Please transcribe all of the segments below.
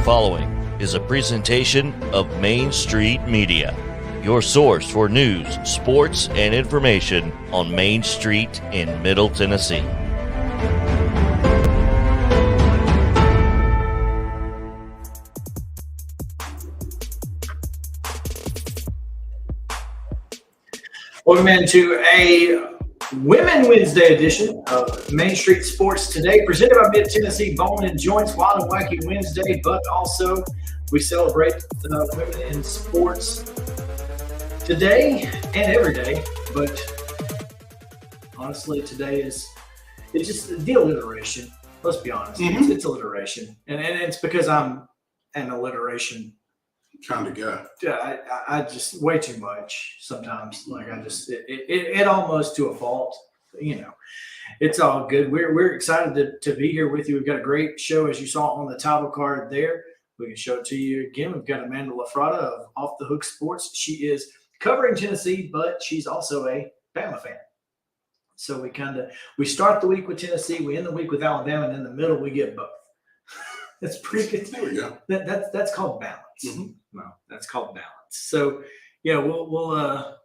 following is a presentation of Main Street Media, your source for news, sports, and information on Main Street in Middle Tennessee. Welcome into a Women Wednesday edition of Main Street Sports Today, presented by Mid Tennessee Bone and Joints. Wild and Wacky Wednesday, but also we celebrate women in sports today and every day. But honestly, today it's just the alliteration. Let's be honest, it's alliteration, and it's because I'm an alliteration kind of guy. I just way too much sometimes. Like it almost to a fault. You know, it's all good. We're excited to be here with you. We've got a great show, as you saw on the title card there. We can show it to you again. We've got Amanda LaFrada of Off the Hook Sports. She is covering Tennessee, but she's also a Bama fan. So we start the week with Tennessee, we end the week with Alabama, and in the middle we get both. That's pretty good. There we go. That's called balance. Mm-hmm. Well, that's called balance. So, yeah, we'll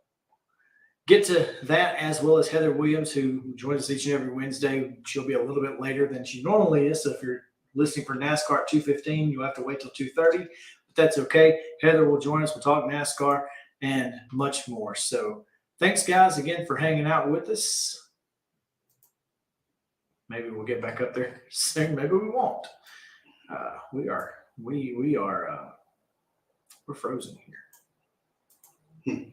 get to that, as well as Heather Williams, who joins us each and every Wednesday. She'll be a little bit later than she normally is. So if you're listening for NASCAR at 2:15, you'll have to wait till 2:30. But that's okay. Heather will join us. We'll talk NASCAR and much more. So thanks, guys, again for hanging out with us. Maybe we'll get back up there soon. Maybe we won't. We're frozen here.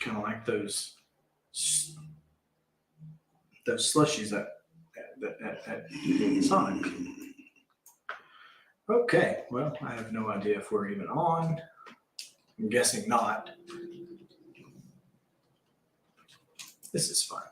Kind of like those slushies at Sonic. Okay, well, I have no idea if we're even on. I'm guessing not. This is fun.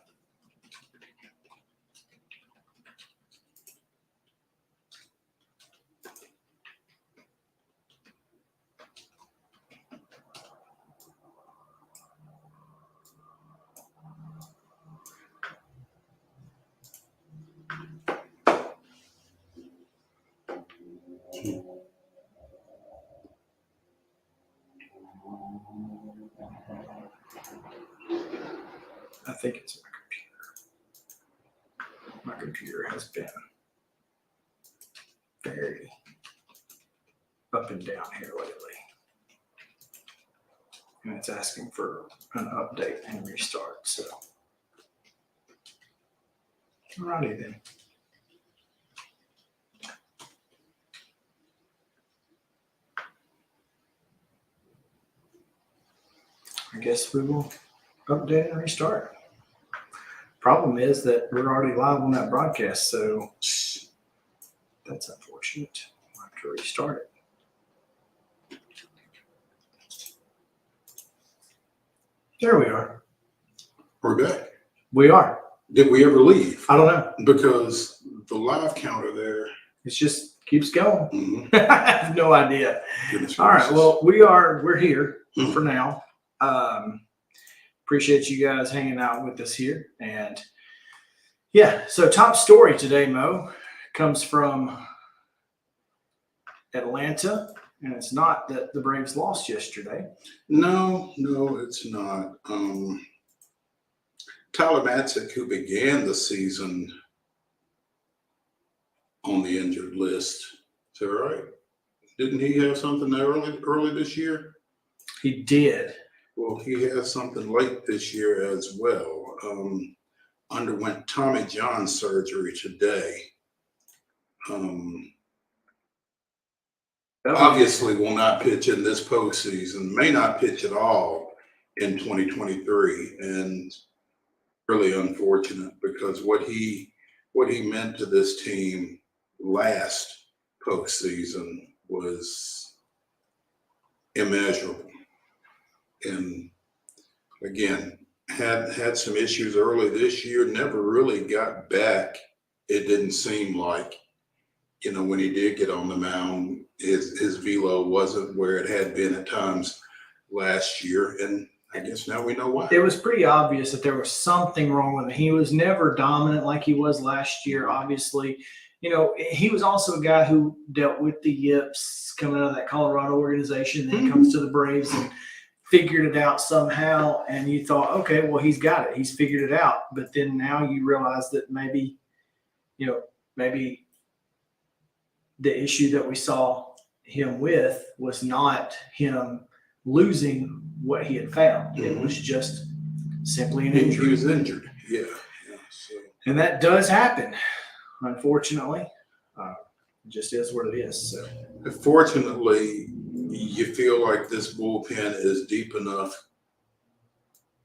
I think it's my computer. My computer has been very up and down here lately. And it's asking for an update and restart. So, alrighty then. I guess we will update and restart. Problem is that we're already live on that broadcast, so that's unfortunate. We'll have to restart it. There we are. We're back. We are. Did we ever leave? I don't know. Because the live counter there. It just keeps going. Mm-hmm. I have no idea. Goodness All right. gracious. Well, we're here for now. Appreciate you guys hanging out with us here. And yeah, so top story today, Mo, comes from Atlanta, and it's not that the Braves lost yesterday. No, it's not. Tyler Matzik, who began the season on the injured list, is that right? Didn't he have something early this year? He did. Well, he has something late this year as well. Underwent Tommy John surgery today. Obviously will not pitch in this postseason, may not pitch at all in 2023. And really unfortunate, because what he meant to this team last postseason was immeasurable. And again, had some issues early this year, never really got back. It didn't seem like, when he did get on the mound, his velo wasn't where it had been at times last year. And I guess now we know why. It was pretty obvious that there was something wrong with him. He was never dominant like he was last year, obviously. he was also a guy who dealt with the yips coming out of that Colorado organization. Then he comes to the Braves and figured it out somehow. And you thought, okay, well, he's got it. He's figured it out. But then now you realize that maybe the issue that we saw him with was not him losing what he had found. It was just simply an injury. He was injured. Yeah. So. And that does happen, unfortunately. It just is what it is. So, fortunately, you feel like this bullpen is deep enough,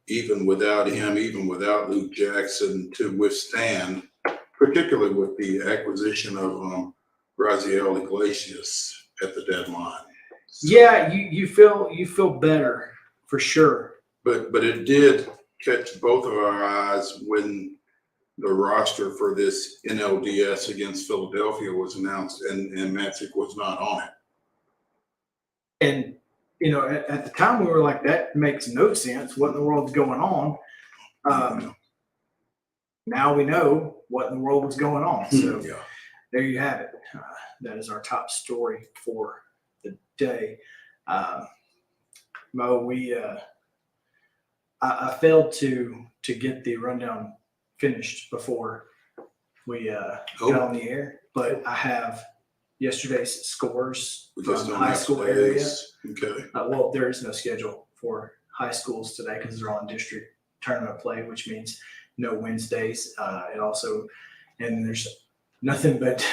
even without him, even without Luke Jackson, to withstand, particularly with the acquisition of Raziel Iglesias at the deadline. So, yeah, you feel better for sure. But it did catch both of our eyes when the roster for this NLDS against Philadelphia was announced and Matzek was not on it. And, at the time we were like, that makes no sense. What in the world's going on? Now we know what in the world was going on. So there you have it. That is our top story for the day. Mo, I failed to get the rundown finished before we got on the air, but I have yesterday's scores from the high school area. Okay. Well, there is no schedule for high schools today because they're on district tournament play, which means no Wednesdays. And there's nothing but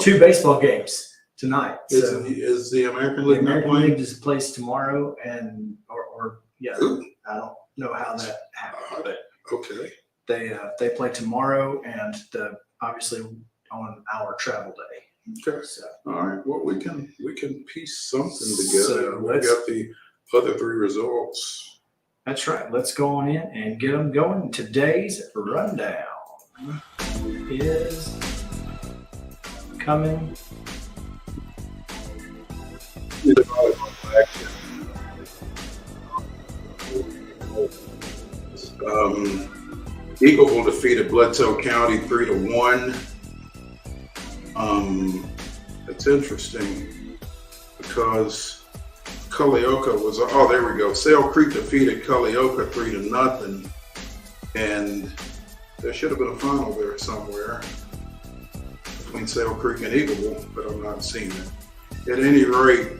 2 baseball games tonight. Is the American League the not American playing? League just plays tomorrow, I don't know how that happened, but Okay. they play tomorrow and obviously on our travel day. Okay. So All right. Well, we can piece something together. So We've got the other 3 results. that's right. Let's go on in and get them going. Today's rundown is coming. Eagleville defeated Bledsoe County 3-1. It's interesting because Culleoka was, there we go. Sale Creek defeated Culleoka 3-0. And there should have been a final there somewhere between Sale Creek and Eagleville, but I'm not seeing it. At any rate,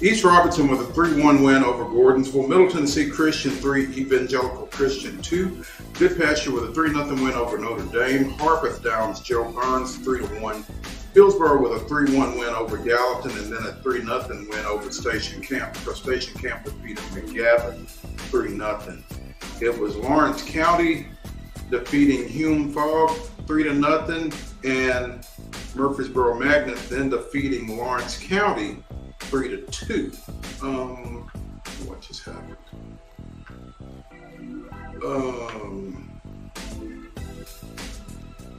East Robertson with a 3-1 win over Gordonsville. Middle Tennessee Christian 3, Evangelical Christian 2. Good Pasture with a 3-0 win over Notre Dame. Harpeth Downs Joe Burns 3-1. Hillsborough with a 3-1 win over Gallatin, and then a 3-0 win over Station Camp, because Station Camp defeated McGavin 3-0. It was Lawrence County defeating Hume Fogg 3-0, and Murfreesboro Magnet then defeating Lawrence County 3-2. What just happened?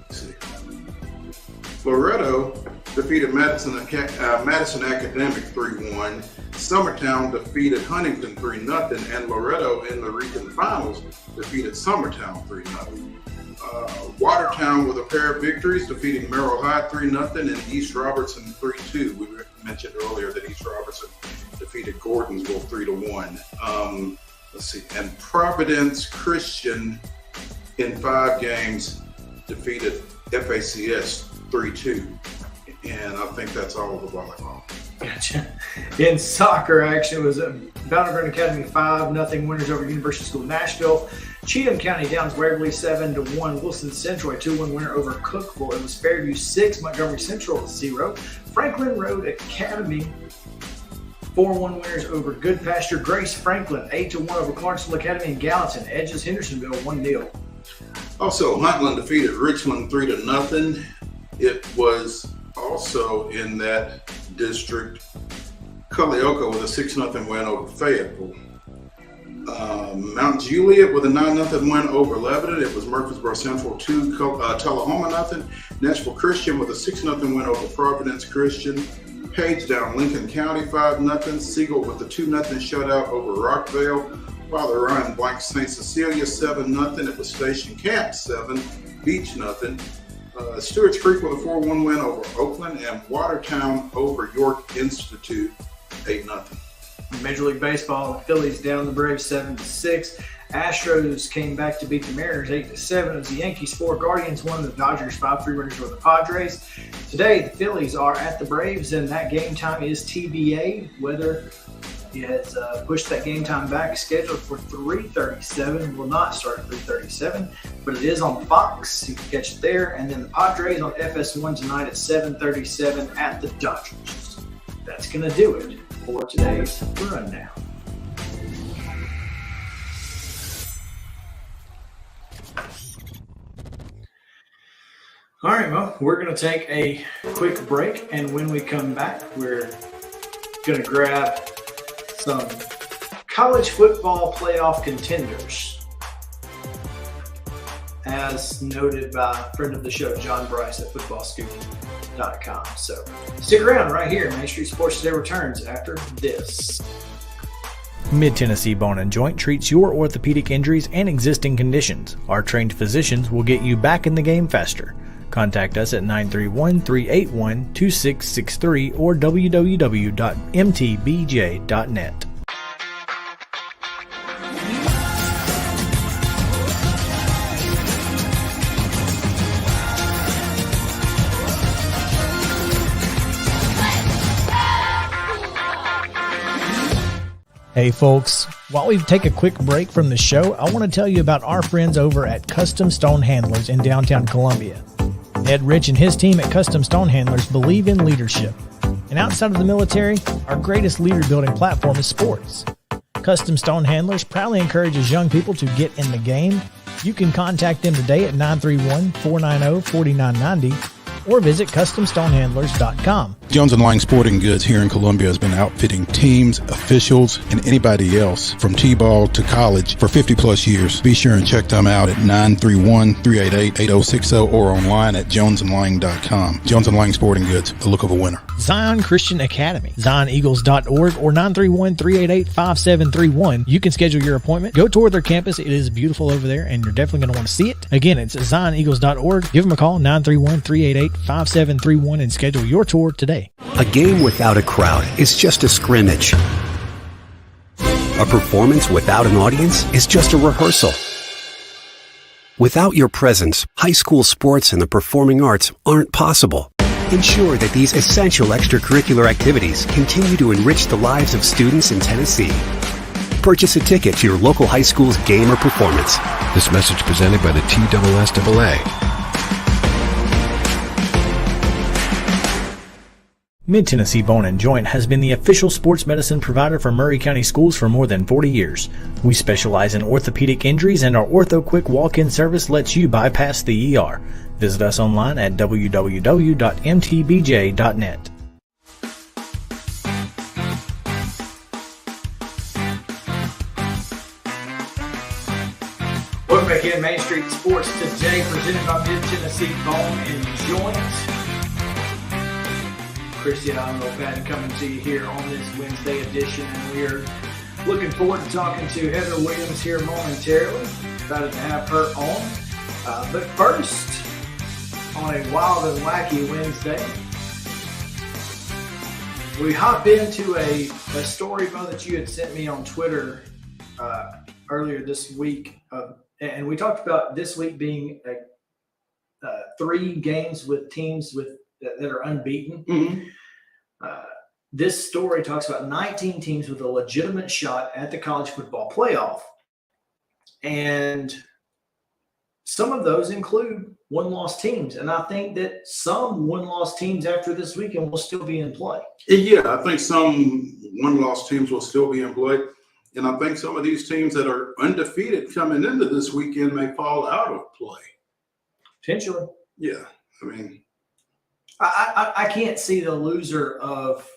Let's see. Loretto defeated Madison Academic 3-1. Summertown defeated Huntington 3-0, and Loretto in the region finals defeated Summertown 3-0. Watertown with a pair of victories, defeating Merrill High 3-0 and East Robertson 3-2. We mentioned earlier that East Robertson defeated Gordonsville 3-1. Let's see, and Providence Christian in 5 games defeated FACS 3-2. And I think that's all of the volleyball. Gotcha. In soccer action, was Battleground Academy 5-0 winners over University School Nashville. Cheatham County Downs Waverly 7-1. Wilson Central a 2-1 winner over Cookville. It was Fairview 6, Montgomery Central 0. Franklin Road Academy 4-1 winners over Good Pasture. Grace Franklin 8-1 over Clarksville Academy and Gallatin. Edges Hendersonville 1-0. Also, Huntland defeated Richland 3-0. It was also in that district, Culleoka with a 6-0 win over Fayetteville. Mount Juliet with a 9-0 win over Lebanon. It was Murfreesboro Central 2, Tullahoma 0. Nashville Christian with a 6-0 win over Providence Christian. Page down Lincoln County 5-0. Siegel with a 2-0 shutout over Rockvale. Father Ryan blank St. Cecilia 7-0. It was Station Camp 7, Beach 0. Stewart's Creek with a 4-1 win over Oakland, and Watertown over York Institute 8-0. Major League Baseball, the Phillies down the Braves 7-6. Astros came back to beat the Mariners 8-7. As the Yankees 4, Guardians 1, the Dodgers 5-3 winners over the Padres. Today, the Phillies are at the Braves, and that game time is TBA. Whether it has pushed that game time back, scheduled for 3:37. Will not start at 3:37, but it is on Fox. You can catch it there. And then the Padres on FS1 tonight at 7:37 at the Dodgers. That's going to do it for today's rundown. All right, Mo, we're going to take a quick break, and when we come back, we're going to grab some college football playoff contenders, as noted by a friend of the show, John Bryce at footballscoop.com. So stick around right here. Main Street Sports Today returns after this. Mid-Tennessee Bone & Joint treats your orthopedic injuries and existing conditions. Our trained physicians will get you back in the game faster. Contact us at 931-381-2663 or www.mtbj.net. Hey folks, while we take a quick break from the show, I want to tell you about our friends over at Custom Stone Handlers in downtown Columbia. Ed Rich and his team at Custom Stone Handlers believe in leadership. And outside of the military, our greatest leader building platform is sports. Custom Stone Handlers proudly encourages young people to get in the game. You can contact them today at 931-490-4990 or visit CustomStonehandlers.com. Jones & Lang Sporting Goods here in Columbia has been outfitting teams, officials, and anybody else from T-ball to college for 50-plus years. Be sure and check them out at 931-388-8060 or online at jonesandlang.com. Jones & Lang Sporting Goods, the look of a winner. Zion Christian Academy, zioneagles.org or 931-388-5731. You can schedule your appointment. Go tour their campus. It is beautiful over there, and you're definitely going to want to see it. Again, it's zioneagles.org. Give them a call, 931-388-5731, and schedule your tour today. A game without a crowd is just a scrimmage. A performance without an audience is just a rehearsal. Without your presence, high school sports and the performing arts aren't possible. Ensure that these essential extracurricular activities continue to enrich the lives of students in Tennessee. Purchase a ticket to your local high school's game or performance. This message presented by the TSSAA. Mid-Tennessee Bone & Joint has been the official sports medicine provider for Maury County schools for more than 40 years. We specialize in orthopedic injuries, and our Ortho Quick walk-in service lets you bypass the ER. Visit us online at www.mtbj.net. Welcome back in Main Street Sports Today, presented by Mid-Tennessee Bone & Joint. Cristiano Patton coming to you here on this Wednesday edition, and we are looking forward to talking to Heather Williams here momentarily. Excited to have her on. But first, on a wild and wacky Wednesday, we hop into a story, Bo, that you had sent me on Twitter earlier this week. And we talked about this week being 3 games with teams that are unbeaten. Mm-hmm. This story talks about 19 teams with a legitimate shot at the college football playoff. And some of those include one-loss teams. And I think that some one-loss teams after this weekend will still be in play. Yeah, I think some one-loss teams will still be in play. And I think some of these teams that are undefeated coming into this weekend may fall out of play. Potentially. Yeah, I mean, I can't see the loser of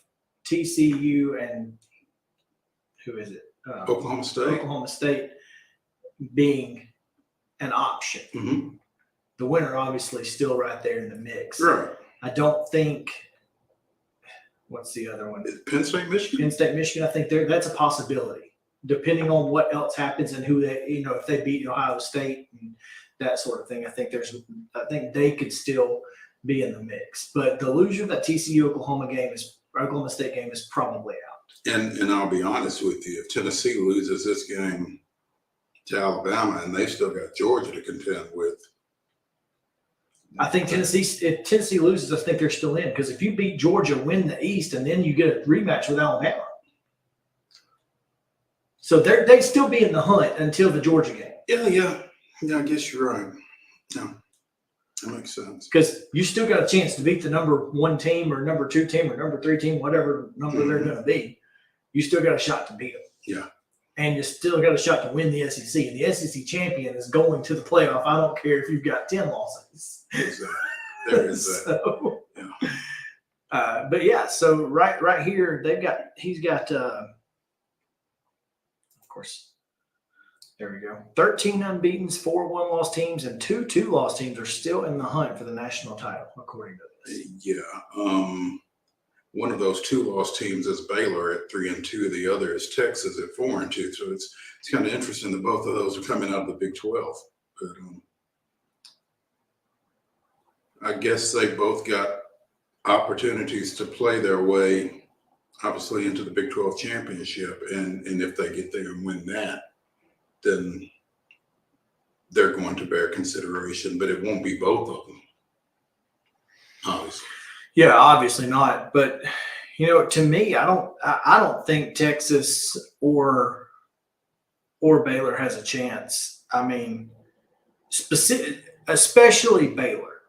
TCU and who is it? Oklahoma State. Oklahoma State being an option. Mm-hmm. The winner obviously still right there in the mix. Right. I don't think – what's the other one? Penn State, Michigan? Penn State, Michigan. I think that's a possibility, depending on what else happens and who they – if they beat Ohio State and that sort of thing. I think they could still be in the mix. But the loser of that TCU Oklahoma State game is probably out. And I'll be honest with you, if Tennessee loses this game to Alabama and they still got Georgia to contend with, I think if Tennessee loses, I think they're still in, because if you beat Georgia, win the East, and then you get a rematch with Alabama. So they'd still be in the hunt until the Georgia game. Yeah, I guess you're right. Yeah, that makes sense. Because you still got a chance to beat the number 1 team or number 2 team or number 3 team, whatever number they're going to be. You still got a shot to beat them. Yeah. And you still got a shot to win the SEC. And the SEC champion is going to the playoff. I don't care if you've got 10 losses. There is that. So, yeah. But yeah, so right here, he's got, of course, there we go. 13 unbeatens, 4 one-loss teams, and 2 two-loss teams are still in the hunt for the national title, according to this. Yeah. One of those 2-loss teams is Baylor at 3-2. The other is Texas at 4-2. So it's kind of interesting that both of those are coming out of the Big 12. But I guess they both got opportunities to play their way, obviously, into the Big 12 championship. And if they get there and win that, then they're going to bear consideration. But it won't be both of them, obviously. Yeah, obviously not. But to me, I don't think Texas or Baylor has a chance. I mean, especially Baylor.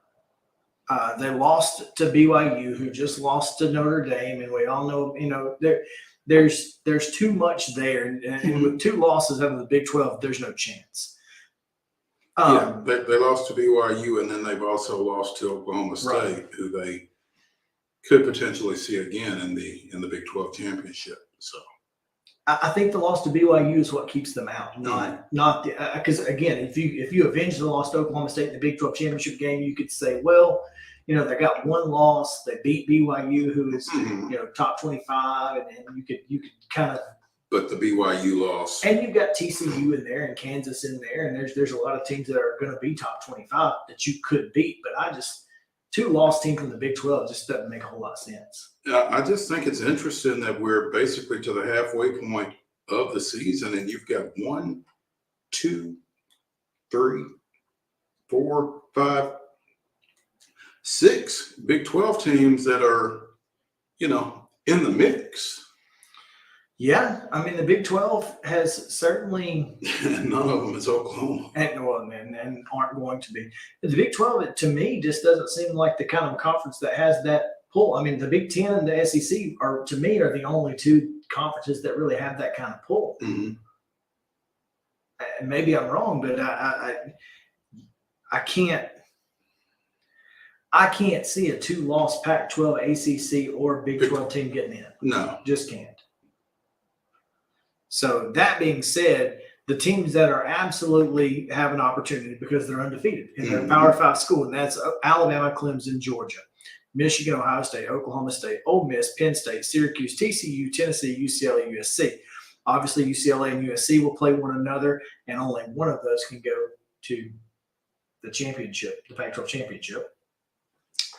They lost to BYU, who just lost to Notre Dame, and we all know, there's too much there, and with 2 losses out of the Big 12, there's no chance. They lost to BYU, and then they've also lost to Oklahoma State, right, who they could potentially see again in the Big 12 championship. So I think the loss to BYU is what keeps them out, not because again, if you avenge the loss to Oklahoma State in the Big 12 championship game, you could say, well, they got 1 loss, they beat BYU, who is top 25, and you could kind of. But the BYU loss, and you've got TCU in there and Kansas in there, and there's a lot of teams that are going to be top 25 that you could beat, but 2-loss team from the Big 12 just doesn't make a whole lot of sense. I just think it's interesting that we're basically to the halfway point of the season, and you've got 1, 2, 3, 4, 5, 6 Big 12 teams that are, in the mix. Yeah, I mean, the Big 12 has certainly – none of them is Oklahoma. And aren't going to be. The Big 12, to me, just doesn't seem like the kind of conference that has that pull. I mean, the Big 10 and the SEC are the only 2 conferences that really have that kind of pull. Mm-hmm. And maybe I'm wrong, but I can't see a 2-loss Pac-12, ACC, or Big 12 team getting in. No. Just can't. So that being said, the teams that are absolutely have an opportunity because they're undefeated in their Power 5 school, and that's Alabama, Clemson, Georgia, Michigan, Ohio State, Oklahoma State, Ole Miss, Penn State, Syracuse, TCU, Tennessee, UCLA, USC. Obviously, UCLA and USC will play one another, and only one of those can go to the championship, the Pac-12 championship.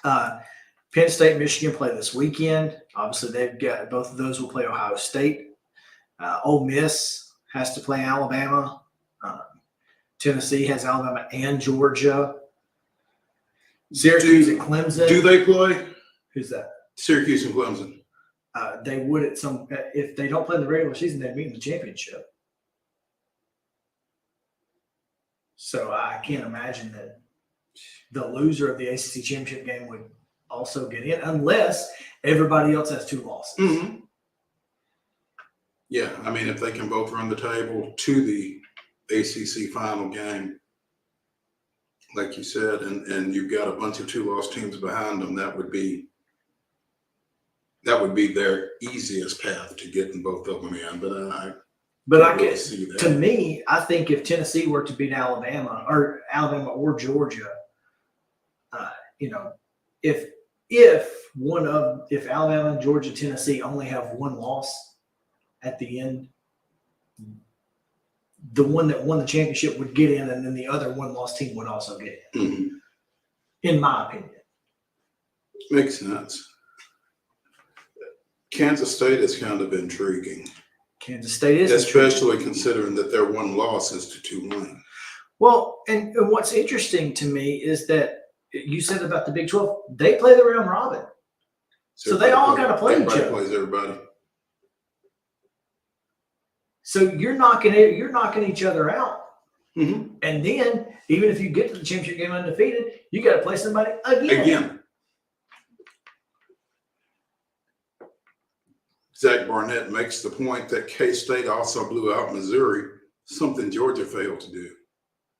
Penn State, Michigan play this weekend. Obviously, they've got both of those will play Ohio State. Ole Miss has to play Alabama. Tennessee has Alabama and Georgia. Syracuse and Clemson. Do they play? Who's that? Syracuse and Clemson. They would if they don't play in the regular season, they'd meet in the championship. So I can't imagine that the loser of the ACC championship game would also get in unless everybody else has 2 losses. Mm-hmm. Yeah, I mean, if they can both run the table to the ACC final game, like you said, and you've got a bunch of 2-loss teams behind them, that would be their easiest path to getting both of them in. But I guess see that. To me, I think if Tennessee were to beat Alabama or Georgia, if Alabama, Georgia, Tennessee only have 1 loss at the end, the one that won the championship would get in, and then the other one-loss team would also get in, Mhm. in my opinion. Makes sense. Kansas State is kind of intriguing, Kansas State is especially considering that their one loss is to Tulane. well, and what's interesting to me is that you said about the Big 12, they play the round robin. So they all gotta play each Everybody other. plays everybody. So you're knocking each other out. Mhm. And then, even if you get to the championship game undefeated, you got to play somebody again. Again. Zach Barnett makes the point that K-State also blew out Missouri, something Georgia failed to do.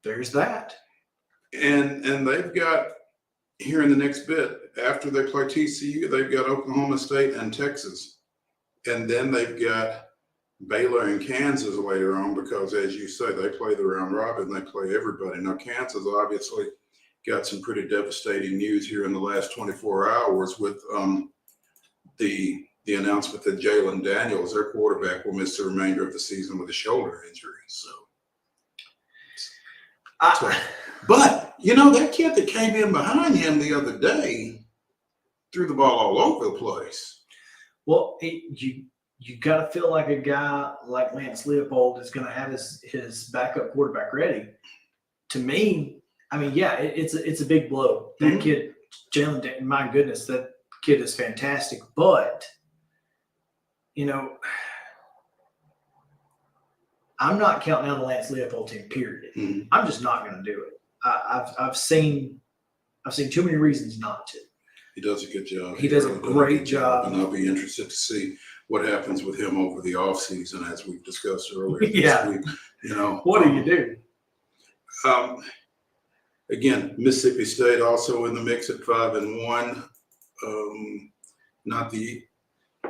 There's that. And they've got, here in the next bit, after they play TCU, they've got Oklahoma State and Texas. And then they've got Baylor and Kansas later on because, as you say, they play the round robin. They play everybody. Now, Kansas obviously got some pretty devastating news here in the last 24 hours with the announcement that Jalen Daniels, their quarterback, will miss the remainder of the season with a shoulder injury. But, that kid that came in behind him the other day threw the ball all over the place. Well, you got to feel like a guy like Lance Leopold is going to have his backup quarterback ready. To me, I mean, yeah, it's a big blow. That kid, Jalen, my goodness, that kid is fantastic. But, I'm not counting out the Lance Leopold team, period. Mhm. I'm just not going to do it. I've seen too many reasons not to. He does a good job. He does a really great good job. And I'll be interested to see what happens with him over the offseason, as we've discussed earlier Yeah. this week. What do you do? Again, Mississippi State also in the mix at 5-1. Not the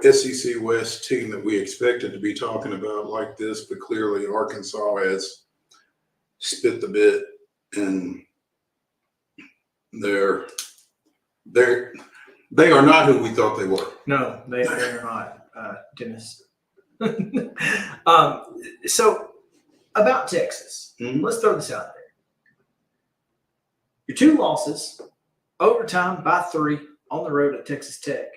SEC West team that we expected to be talking about like this, but clearly Arkansas has spit the bit, and they are not who we thought they were. No, they are not, Dennis. So about Texas, Mhm. let's throw this out there. Your 2 losses, overtime by 3 on the road at Texas Tech,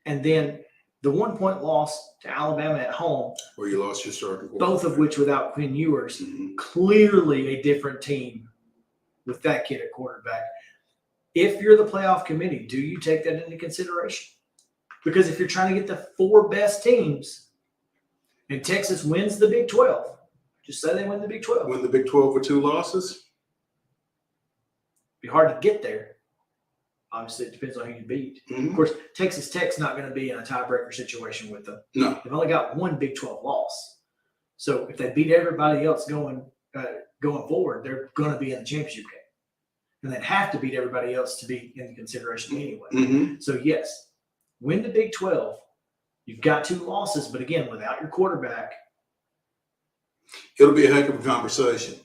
and then the 1-point loss to Alabama at home, Where you lost your starting quarterback. both of which without Quinn Ewers. Mhm. Clearly a different team with that kid at quarterback. If you're the playoff committee, do you take that into consideration? Because if you're trying to get the 4 best teams and Texas wins the Big 12, just say they win the Big 12. Win the Big 12 with 2 losses. It'd be hard to get there. Obviously, it depends on who you beat. Mhm. Of course, Texas Tech's not going to be in a tiebreaker situation with them. No. They've only got 1 Big 12 loss. So if they beat everybody else going forward, they're going to be in the championship game. And they'd have to beat everybody else to be in consideration anyway. Mhm. So, yes, win the Big 12. You've got 2 losses, but again, without your quarterback. It'll be a heck of a conversation.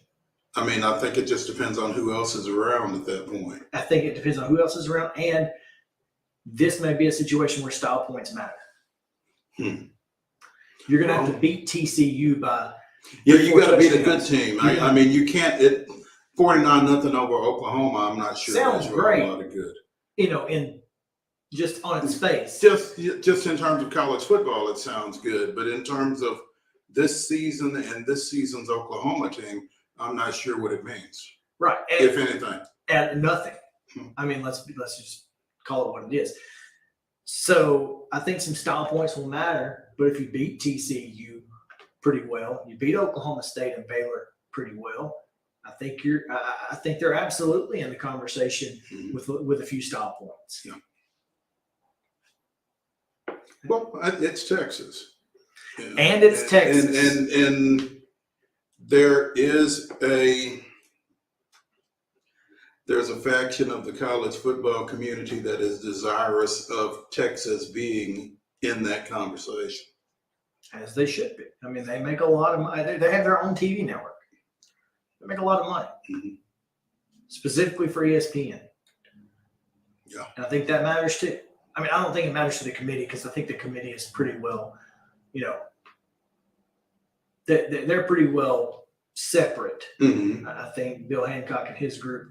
I mean, I think it just depends on who else is around at that point. I think it depends on who else is around. And this may be a situation where style points matter. Hmm. You're going to have to beat TCU by Yeah, you got to beat a good touchdowns. team. I mean, you can't. 49-0 over Oklahoma. I'm not sure. Sounds that's really great. A lot of good. in just on its face. Just in terms of college football, it sounds good. But in terms of this season and this season's Oklahoma team, I'm not sure what it means, Right. if anything. And nothing. I mean, let's just call it what it is. So I think some style points will matter, but if you beat TCU pretty well, you beat Oklahoma State and Baylor pretty well, I think they're absolutely in the conversation with a few style points. Yeah. Well, it's Texas. Yeah. And it's Texas. And there's a faction of the college football community that is desirous of Texas being in that conversation. As they should be. I mean, they make a lot of money. They have their own TV network. They make a lot of money, specifically for ESPN. Yeah. And I think that matters too. I mean, I don't think it matters to the committee because I think the committee is pretty well, they're pretty well separate. Mm-hmm. I think Bill Hancock and his group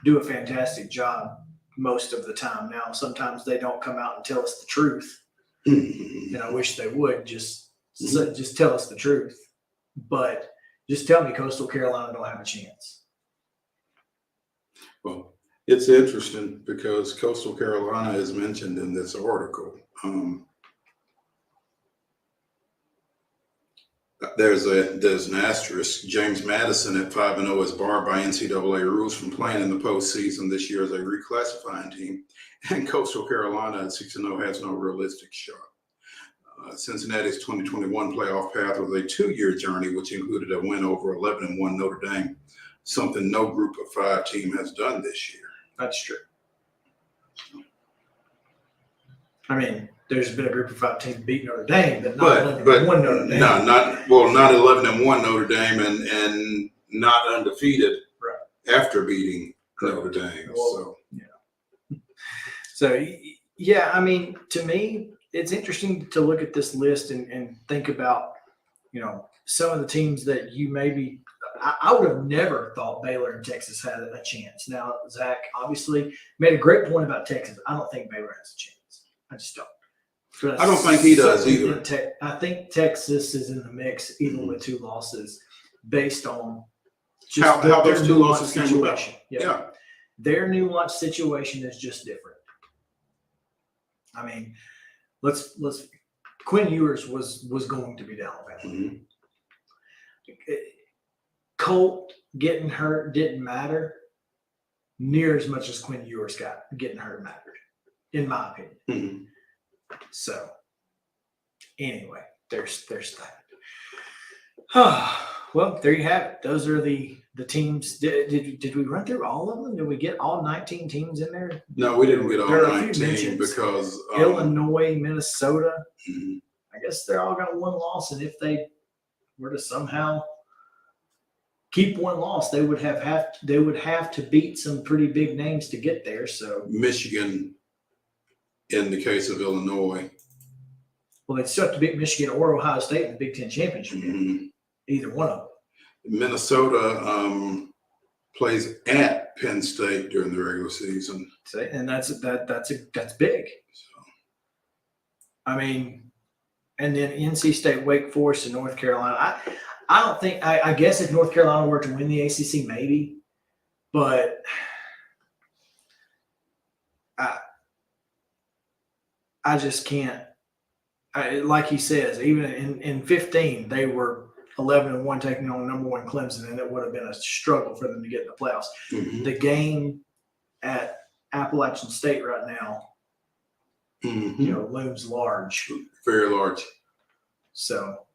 do a fantastic job most of the time. Now, sometimes they don't come out and tell us the truth, Mm-hmm. and I wish they would just tell us the truth. But just tell me Coastal Carolina don't have a chance. Well, it's interesting because Coastal Carolina is mentioned in this article. There's an asterisk. James Madison at 5-0 is barred by NCAA rules from playing in the postseason this year as a reclassifying team, and Coastal Carolina at 6-0 has no realistic shot. Cincinnati's 2021 playoff path was a 2-year journey, which included a win over 11-1 Notre Dame, something no Group of 5 team has done this year. That's true. I mean, there's been a Group of 5 team beat Notre Dame, but not 11-1 Notre Dame. No, not 11-1 Notre Dame and not undefeated after beating Notre Dame. Well, So, yeah, I mean, to me, it's interesting to look at this list and think about, some of the teams that you maybe I would have never thought Baylor and Texas had a chance. Now, Zach obviously made a great point about Texas. I don't think Baylor has a chance. I just don't. I don't think he does either. I think Texas is in the mix, even with 2 losses, based on just how their those 2 losses came about. situation. Yeah. Their new launch situation is just different. I mean, let's Quinn Ewers was going to be down Alabama. Mm-hmm. Colt getting hurt didn't matter near as much as Quinn Ewers getting hurt mattered, in my opinion. Mm-hmm. So, anyway, there's that. Well, there you have it. Those are the teams. Did we run through all of them? Did we get all 19 teams in there? No, we didn't get all There are a few 19 mentions. because Illinois, Minnesota. Mhm. I guess they're all got 1 loss, and if they were to somehow keep 1 loss, they would have to beat some pretty big names to get there. So Michigan, in the case of Illinois, well, they'd still have to beat Michigan or Ohio State in the Big Ten championship game. mhm. Either one of them. Minnesota plays at Penn State during the regular season. And that's big. I mean, and then NC State, Wake Forest, and North Carolina. I don't think. I guess if North Carolina were to win the ACC, maybe, but I just can't. Like he says, even in 15, they were 11-1 taking on number 1 Clemson, and it would have been a struggle for them to get in the playoffs. Mhm. The game at Appalachian State right now, Mhm. looms large. Very large. So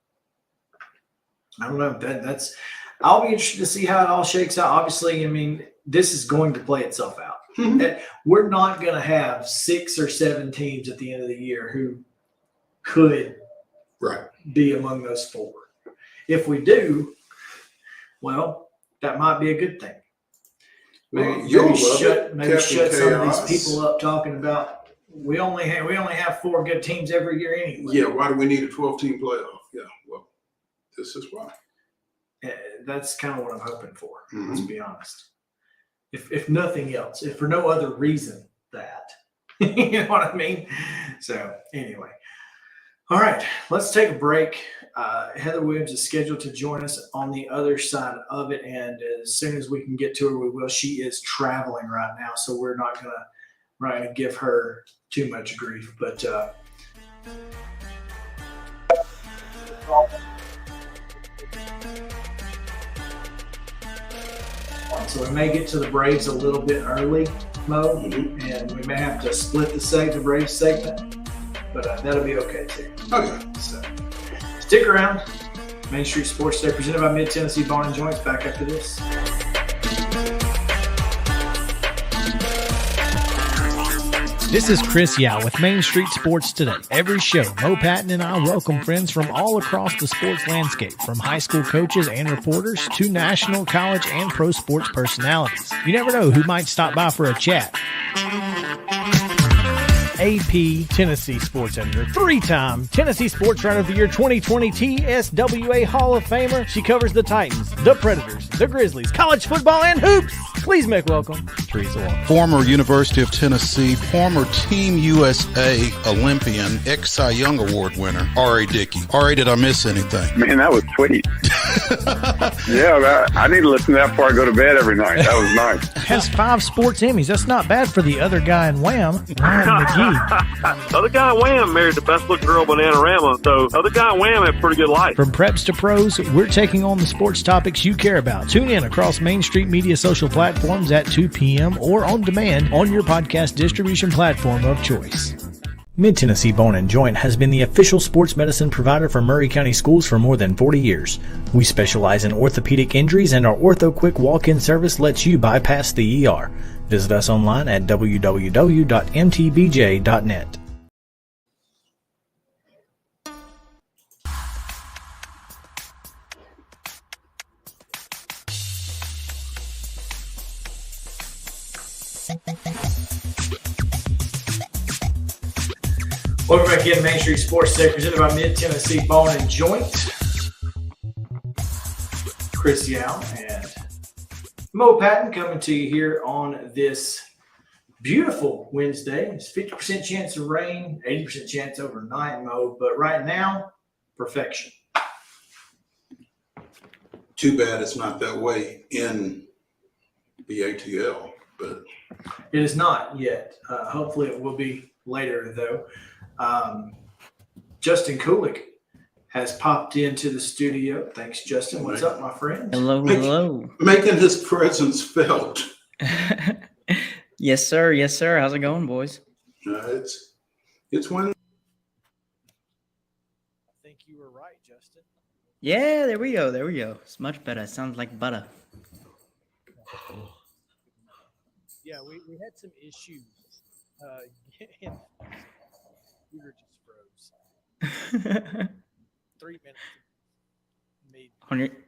I don't know. That's. I'll be interested to see how it all shakes out. Obviously, I mean, this is going to play itself out. Mhm. We're not going to have 6 or 7 teams at the end of the year who could Right. be among those 4. If we do, well, that might be a good thing. Well, you'll love shut it. some of Chaos. these people up talking about we only have 4 good teams every year anyway. Yeah, why do we need a 12-team playoff? Yeah, well, this is why. That's kind of what I'm hoping for. Mhm. Let's be honest. If nothing else, if for no other reason that, you know what I mean? So anyway, all right, let's take a break. Heather Williams is scheduled to join us on the other side of it, and as soon as we can get to her, we will. She is traveling right now, so we're not gonna give her too much grief, but so we may get to the Braves a little bit early, Mo, Mhm. and we may have to split the Braves segment, but that'll be okay too. Okay. So stick around. Main Street Sports Day presented by Mid-Tennessee Bone & Joints. Back after this. This is Chris Yao with Main Street Sports Today. Every show, Mo Patton and I welcome friends from all across the sports landscape, from high school coaches and reporters to national, college, and pro sports personalities. You never know who might stop by for a chat. AP Tennessee sports editor, 3-time Tennessee Sports Writer of the Year 2020 TSWA Hall of Famer. She covers the Titans, the Predators, the Grizzlies, college football, and hoops. Please make welcome Teresa Walker. Former University of Tennessee, former Team USA Olympian, ex-Cy Young Award winner, R.A. Dickey. R.A., did I miss anything? Man, that was sweet. Yeah, I need to listen to that before I go to bed every night. That was nice. Has 5 sports Emmys. That's not bad for the other guy in Wham, Ryan McGee. Other guy in Wham married the best looking girl, Bananarama. So other guy in Wham had a pretty good life. From preps to pros, we're taking on the sports topics you care about. Tune in across Main Street Media social platforms at 2 p.m. or on demand on your podcast distribution platform of choice. Mid-Tennessee Bone & Joint has been the official sports medicine provider for Maury County Schools for more than 40 years. We specialize in orthopedic injuries, and our Ortho Quick walk-in service lets you bypass the ER. Visit us online at www.mtbj.net. Welcome back in Main Street Sports Today, presented by Mid-Tennessee Bone & Joint. Chris Yow and Mo Patton coming to you here on this beautiful Wednesday. It's 50% chance of rain, 80% chance overnight, Mo, but right now, perfection. Too bad it's not that way in the ATL, but It is not yet. Hopefully it will be later, though. Justin Kulik has popped into the studio. Thanks, Justin. What's up, my friend? Hello. making his presence felt. Yes, sir. Yes, sir. How's it going, boys? It's when. I think you were right, Justin. Yeah, there we go. It's much better. It sounds like butter. Yeah, we had some issues. Computer just froze. 3 minutes.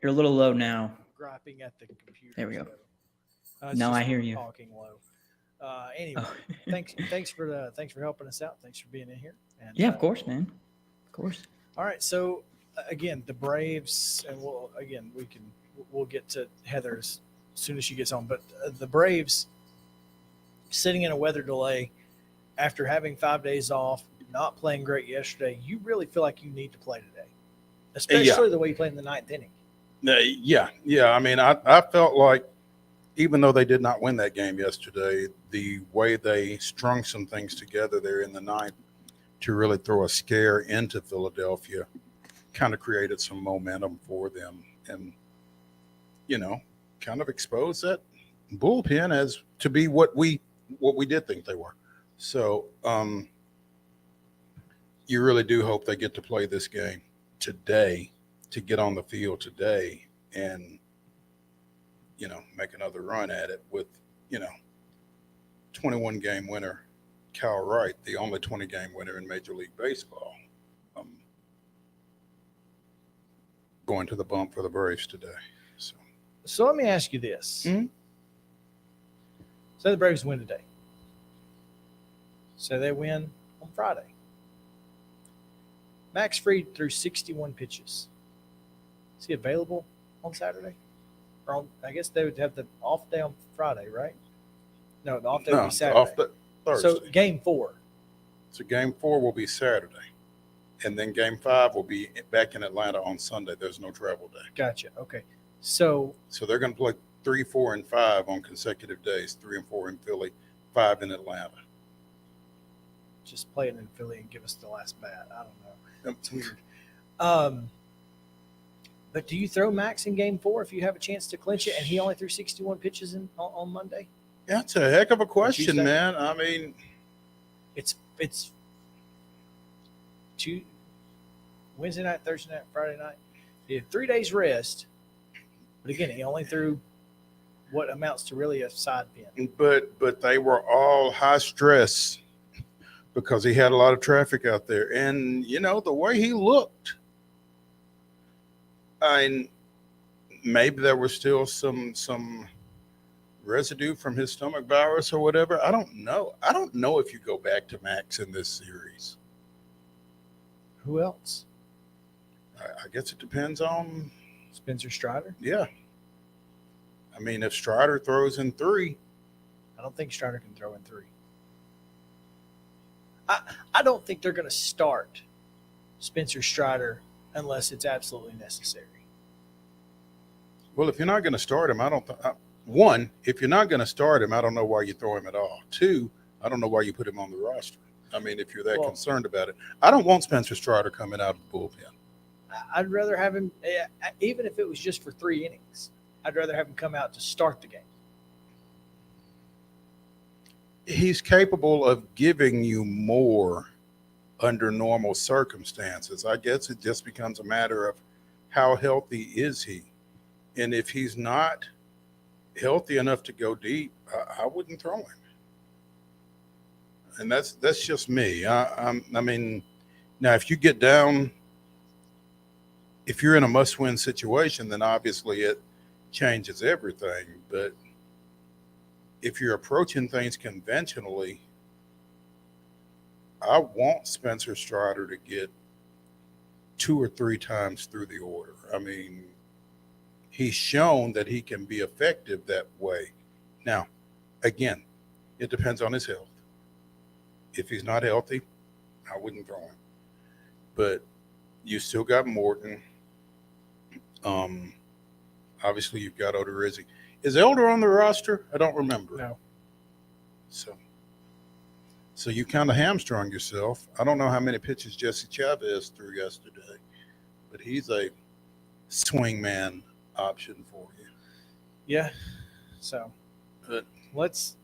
You're a little low now. Griping at the computer. There we go. So, Now I hear you. Talking low. Anyway, thanks for helping us out. Thanks for being in here. And, Yeah, of course, man. Of course. All right, so again, the Braves, and we'll get to Heather as soon as she gets on. But the Braves sitting in a weather delay after having 5 days off, not playing great yesterday. You really feel like you need to play today, especially the way you played in the ninth inning. Yeah. I mean, I felt like even though they did not win that game yesterday, the way they strung some things together there in the ninth to really throw a scare into Philadelphia kind of created some momentum for them and, kind of exposed that bullpen as to be what we did think they were. So you really do hope they get to play this game today, to get on the field today and, make another run at it with, 21-game winner Cal Wright, the only 20-game winner in Major League Baseball, going to the bump for the Braves today. So let me ask you this. Mm-hmm. Say the Braves win today. Say they win on Friday. Max Fried threw 61 pitches. Is he available on Saturday? Or I guess they would have the off day on Friday, right? No, the off day would be Saturday. Off the Thursday. So game 4. So game 4 will be Saturday. And then game 5 will be back in Atlanta on Sunday. There's no travel day. Gotcha. Okay. So they're going to play 3, 4, and 5 on consecutive days, 3 and 4 in Philly, 5 in Atlanta. just play it in Philly and give us the last bat. I don't know. It's weird. But do you throw Max in game 4 if you have a chance to clinch it and he only threw 61 pitches on Monday? That's a heck of a question, man. I mean, it's Wednesday night, Thursday night, Friday night. He had 3 days rest, but again, he only threw what amounts to really a side pin. But they were all high stress because he had a lot of traffic out there, and you know the way he looked. Maybe there was still some residue from his stomach virus or whatever. I don't know. I don't know if you go back to Max in this series. Who else? I guess it depends on Spencer Strider? Yeah. I mean, if Strider throws in 3. I don't think Strider can throw in 3. I don't think they're going to start Spencer Strider unless it's absolutely necessary. Well, if you're not going to start him, I don't one, if you're not going to start him, I don't know why you throw him at all. 2, I don't know why you put him on the roster. I mean, if you're that concerned about it. I don't want Spencer Strider coming out of the bullpen. I'd rather have him, even if it was just for 3 innings, I'd rather have him come out to start the game. He's capable of giving you more under normal circumstances. I guess it just becomes a matter of how healthy is he. And if he's not healthy enough to go deep, I wouldn't throw him. And that's just me. I mean, now if you get down, if you're in a must-win situation, then obviously it changes everything. But if you're approaching things conventionally, I want Spencer Strider to get 2 or 3 times through the order. I mean, he's shown that he can be effective that way. Now, again, it depends on his health. If he's not healthy, I wouldn't throw him. But you still got Morton. Obviously, you've got Odorizzi. Is Elder on the roster? I don't remember. No. So you kind of hamstrung yourself. I don't know how many pitches Jesse Chavez threw yesterday, but he's a swingman option for you. Yeah. So let's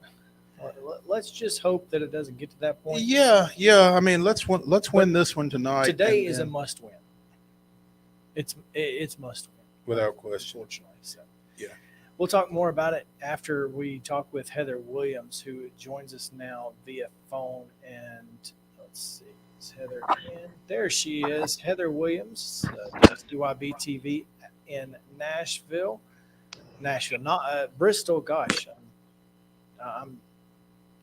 just hope that it doesn't get to that point. Yeah. I mean, let's win this one tonight. Today is a must win. It's must win without question. Fortunately, so yeah. We'll talk more about it after we talk with Heather Williams, who joins us now via phone. And let's see, is Heather in? There she is, Heather Williams, WYB TV in Nashville, not Bristol. Gosh, I'm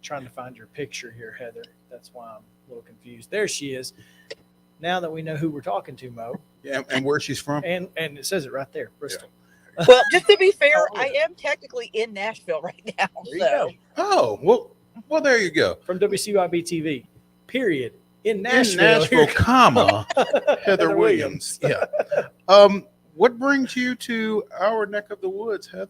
trying to find your picture here, Heather. That's why I'm a little confused. There she is. Now that we know who we're talking to, Mo. Yeah, and where she's from. And it says it right there, Bristol. Yeah. Well, just to be fair, I am technically in Nashville right now. So. Oh, well, there you go. From WCYB TV, period. In Nashville, comma, Heather Williams. Yeah. What brings you to our neck of the woods, Heather?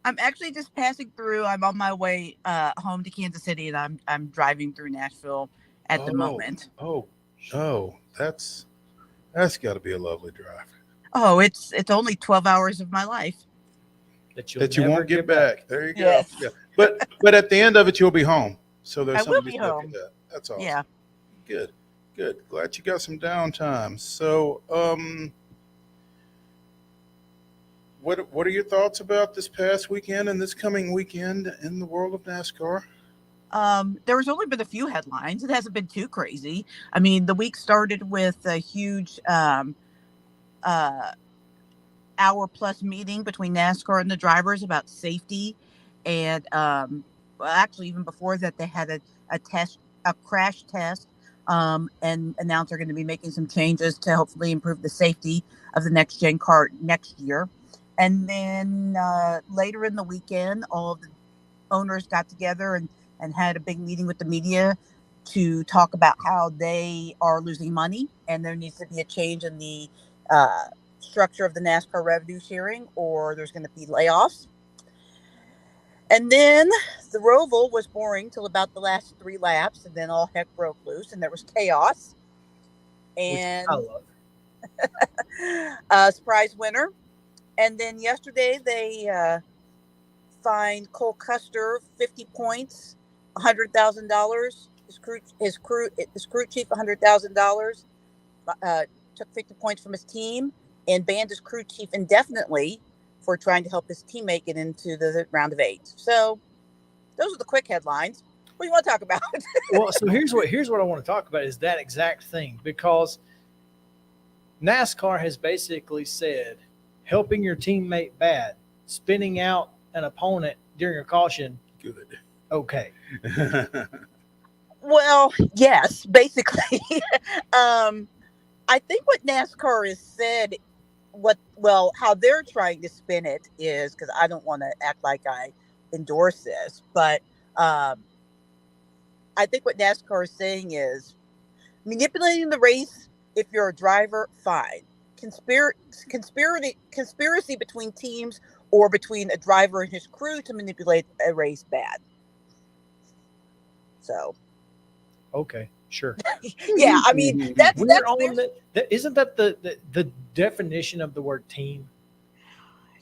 I'm actually just passing through. I'm on my way home to Kansas City, and I'm driving through Nashville at the moment. Oh, that's got to be a lovely drive. Oh, it's only 12 hours of my life that you won't get back. There you go. Yes. Yeah. But at the end of it, you'll be home. So there's something to be home. at that. That's awesome. Yeah. Good. Glad you got some downtime. So, what are your thoughts about this past weekend and this coming weekend in the world of NASCAR? There has only been a few headlines. It hasn't been too crazy. I mean, the week started with a huge hour-plus meeting between NASCAR and the drivers about safety, and actually even before that, they had a crash test, and announced they're going to be making some changes to hopefully improve the safety of the next gen car next year. And then later in the weekend, all the owners got together and had a big meeting with the media to talk about how they are losing money and there needs to be a change in the structure of the NASCAR revenue sharing, or there's going to be layoffs. And then the Roval was boring till about the last 3 laps, and then all heck broke loose, and there was chaos. And surprise winner. And then yesterday they fined Cole Custer 50 points, $100,000. His crew chief $100,000. Took 50 points from his team and banned his crew chief indefinitely for trying to help his teammate get into the round of 8. So those are the quick headlines. What do you want to talk about? Well, so here's what I want to talk about is that exact thing, because NASCAR has basically said helping your teammate bad, spinning out an opponent during a caution. Good. Okay. Well, yes, basically. I think what NASCAR has said, how they're trying to spin it is, because I don't want to act like I endorse this, but I think what NASCAR is saying is manipulating the race. If you're a driver, fine. Conspiracy between teams or between a driver and his crew to manipulate a race, bad. So. Okay, sure. Yeah, I mean that's isn't that the definition of the word team?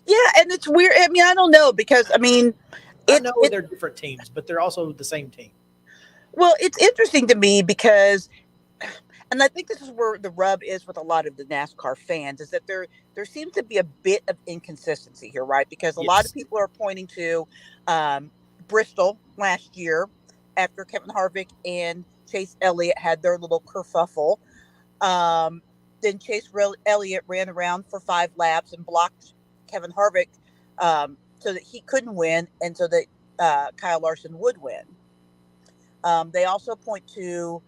Yeah, and it's weird. I mean, I don't know, because I mean, they're different teams, but they're also the same team. Well, it's interesting to me because, and I think this is where the rub is with a lot of the NASCAR fans, is that there seems to be a bit of inconsistency here, right? Because a lot of people are pointing to Bristol last year after Kevin Harvick and Chase Elliott had their little kerfuffle. Then Chase Elliott ran around for 5 laps and blocked Kevin Harvick so that he couldn't win, and so that Kyle Larson would win. They also point to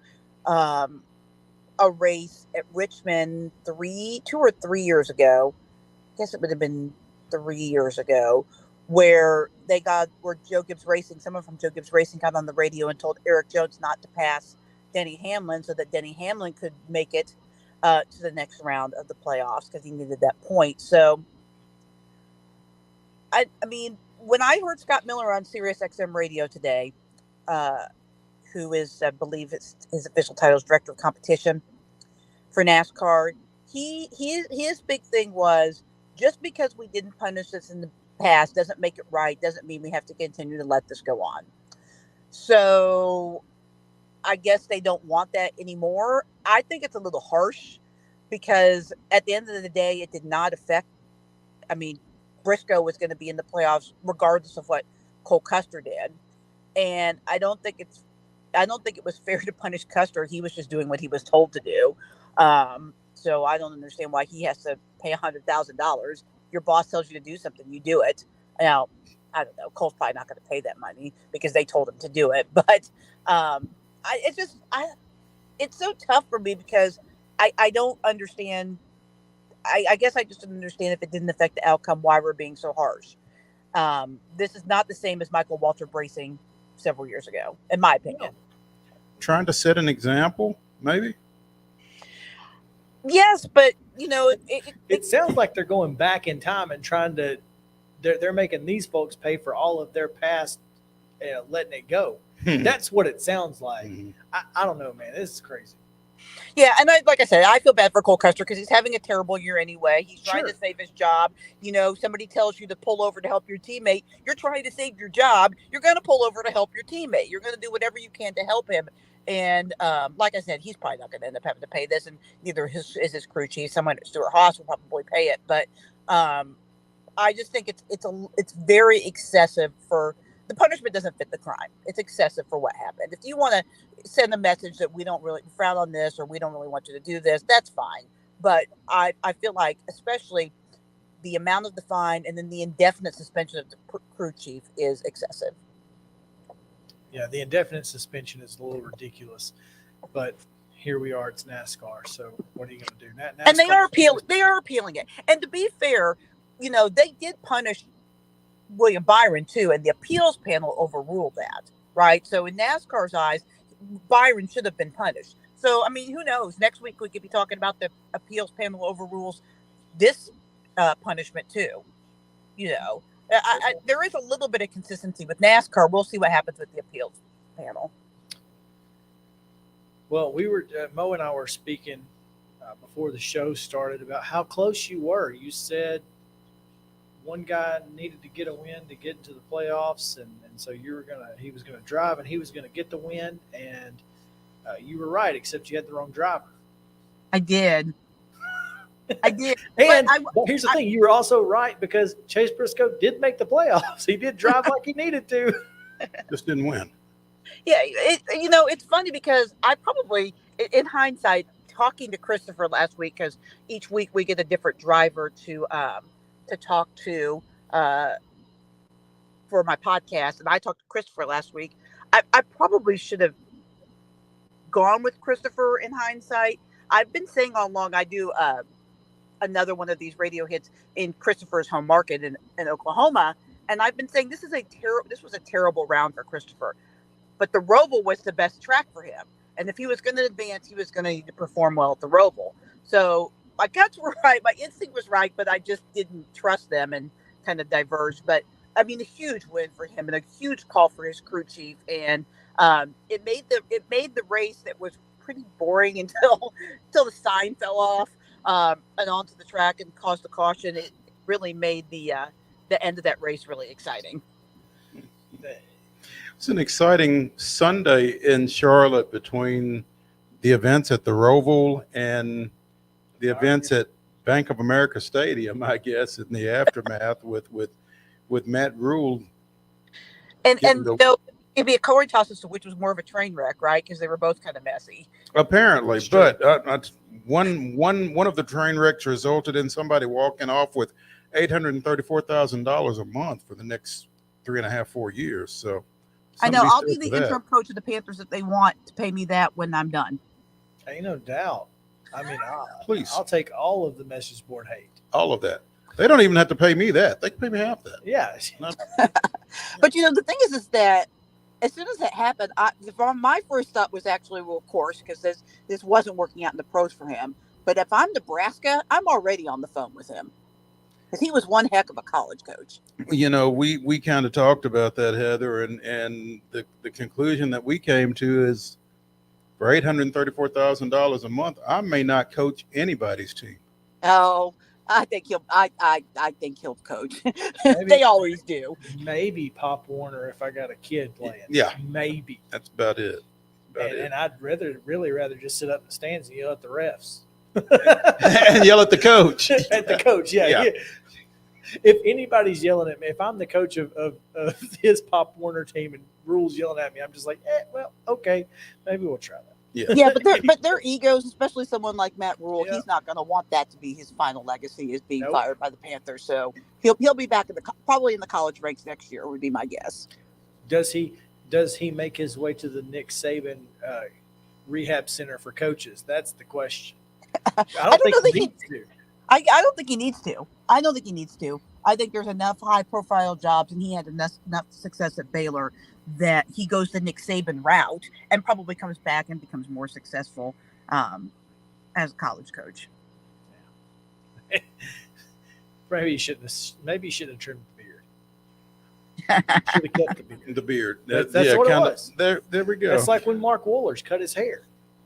a race at Richmond 2 or 3 years ago. I guess it would have been 3 years ago, where Joe Gibbs Racing, someone from Joe Gibbs Racing got on the radio and told Eric Jones not to pass Denny Hamlin so that Denny Hamlin could make it to the next round of the playoffs because he needed that point. So, I mean, when I heard Scott Miller on Sirius XM radio today, who is, I believe his official title is Director of Competition for NASCAR, his big thing was, just because we didn't punish this in the past doesn't make it right, doesn't mean we have to continue to let this go on. So I guess they don't want that anymore. I think it's a little harsh because at the end of the day, it did not affect, I mean, Briscoe was going to be in the playoffs regardless of what Cole Custer did. And I don't think it was fair to punish Custer. He was just doing what he was told to do. So I don't understand why he has to pay $100,000. Your boss tells you to do something, you do it. Now, I don't know. Cole's probably not going to pay that money because they told him to do it. But it's so tough for me because I don't understand. I guess I just don't understand if it didn't affect the outcome, why we're being so harsh. This is not the same as Michael Waltrip Racing several years ago, in my opinion. Trying to set an example, maybe? Yes, but, you know, it sounds like they're going back in time and trying to, they're making these folks pay for all of their past, letting it go. That's what it sounds like. I don't know, man. This is crazy. Yeah, and like I said, I feel bad for Cole Custer because he's having a terrible year anyway. He's trying to save his job. You know, somebody tells you to pull over to help your teammate. You're trying to save your job. You're going to pull over to help your teammate. You're going to do whatever you can to help him. And like I said, he's probably not going to end up having to pay this, and neither is his crew chief. Someone at Stuart Haas will probably pay it. But I just think it's very excessive for the punishment. Doesn't fit the crime. It's excessive for what happened. If you want to send a message that we don't really frown on this, or we don't really want you to do this, that's fine. But I feel like, especially the amount of the fine and then the indefinite suspension of the crew chief is excessive. Yeah, the indefinite suspension is a little ridiculous, but here we are. It's NASCAR, so what are you going to do? NASCAR, and they are appealing it. And to be fair, you know, they did punish William Byron too, and the appeals panel overruled that, right? So in NASCAR's eyes, Byron should have been punished. So, I mean, who knows? Next week we could be talking about the appeals panel overrules this punishment too, you know. There is a little bit of consistency with NASCAR. We'll see what happens with the appeals panel. Well, Mo and I were speaking before the show started about how close you were. You said one guy needed to get a win to get into the playoffs, and so he was gonna drive and he was gonna get the win, and you were right, except you had the wrong driver. I did. And but here's the thing: you were also right because Chase Briscoe did make the playoffs. He did drive like he needed to. Just didn't win. Yeah, it's funny because I probably, in hindsight, talking to Christopher last week, because each week we get a different driver to talk to for my podcast, and I talked to Christopher last week. I probably should have gone with Christopher in hindsight. I've been saying all along I do another one of these radio hits in Christopher's home market in Oklahoma, and I've been saying this was a terrible round for Christopher, but the Roval was the best track for him, and if he was going to advance, he was going to need to perform well at the Roval. So my guts were right, my instinct was right, but I just didn't trust them and kind of diverged. But I mean, a huge win for him and a huge call for his crew chief, and it made the race that was pretty boring until the sign fell off and onto the track and caused the caution. It really made the end of that race really exciting. It's an exciting Sunday in Charlotte between the events at the Roval and the events at Bank of America Stadium, I guess, in the aftermath with Matt Rule. And though it'd be a coin toss as to which was more of a train wreck, right? Because they were both kind of messy. Apparently, but one of the train wrecks resulted in somebody walking off with $834,000 a month for the next 3.5-4 years. So I know I'll be the interim coach of the Panthers if they want to pay me that when I'm done. Ain't no doubt. I mean, please, I'll take all of the message board hate. All of that. They don't even have to pay me that. They can pay me half that. Yeah. But the thing is that as soon as it happened, my first thought was actually, well, of course, because this wasn't working out in the pros for him. But if I'm Nebraska, I'm already on the phone with him because he was one heck of a college coach. We kind of talked about that, Heather, and the conclusion that we came to is for $834,000 a month, I may not coach anybody's team. Oh, I think he'll coach. They always do. Maybe Pop Warner if I got a kid playing. Yeah, maybe. That's about it. And I'd really rather just sit up in the stands and yell at the refs. And yell at the coach. At the coach, yeah. If anybody's yelling at me, if I'm the coach of his Pop Warner team and Rule's yelling at me, I'm just like, well, okay, maybe we'll try that. Yeah, but their egos, especially someone like Matt Rule, he's not going to want that to be his final legacy, is being fired by the Panthers. So he'll be back probably in the college ranks next year, would be my guess. Does he make his way to the Nick Saban rehab center for coaches? That's the question. I don't think he needs to. I don't think he needs to. I don't think he needs to. I think there's enough high-profile jobs, and he had enough success at Baylor that he goes the Nick Saban route and probably comes back and becomes more successful as a college coach. Maybe he shouldn't have trimmed the beard. Should have kept the beard. That's what it was. There we go. It's like when Mark Wohlers cut his hair.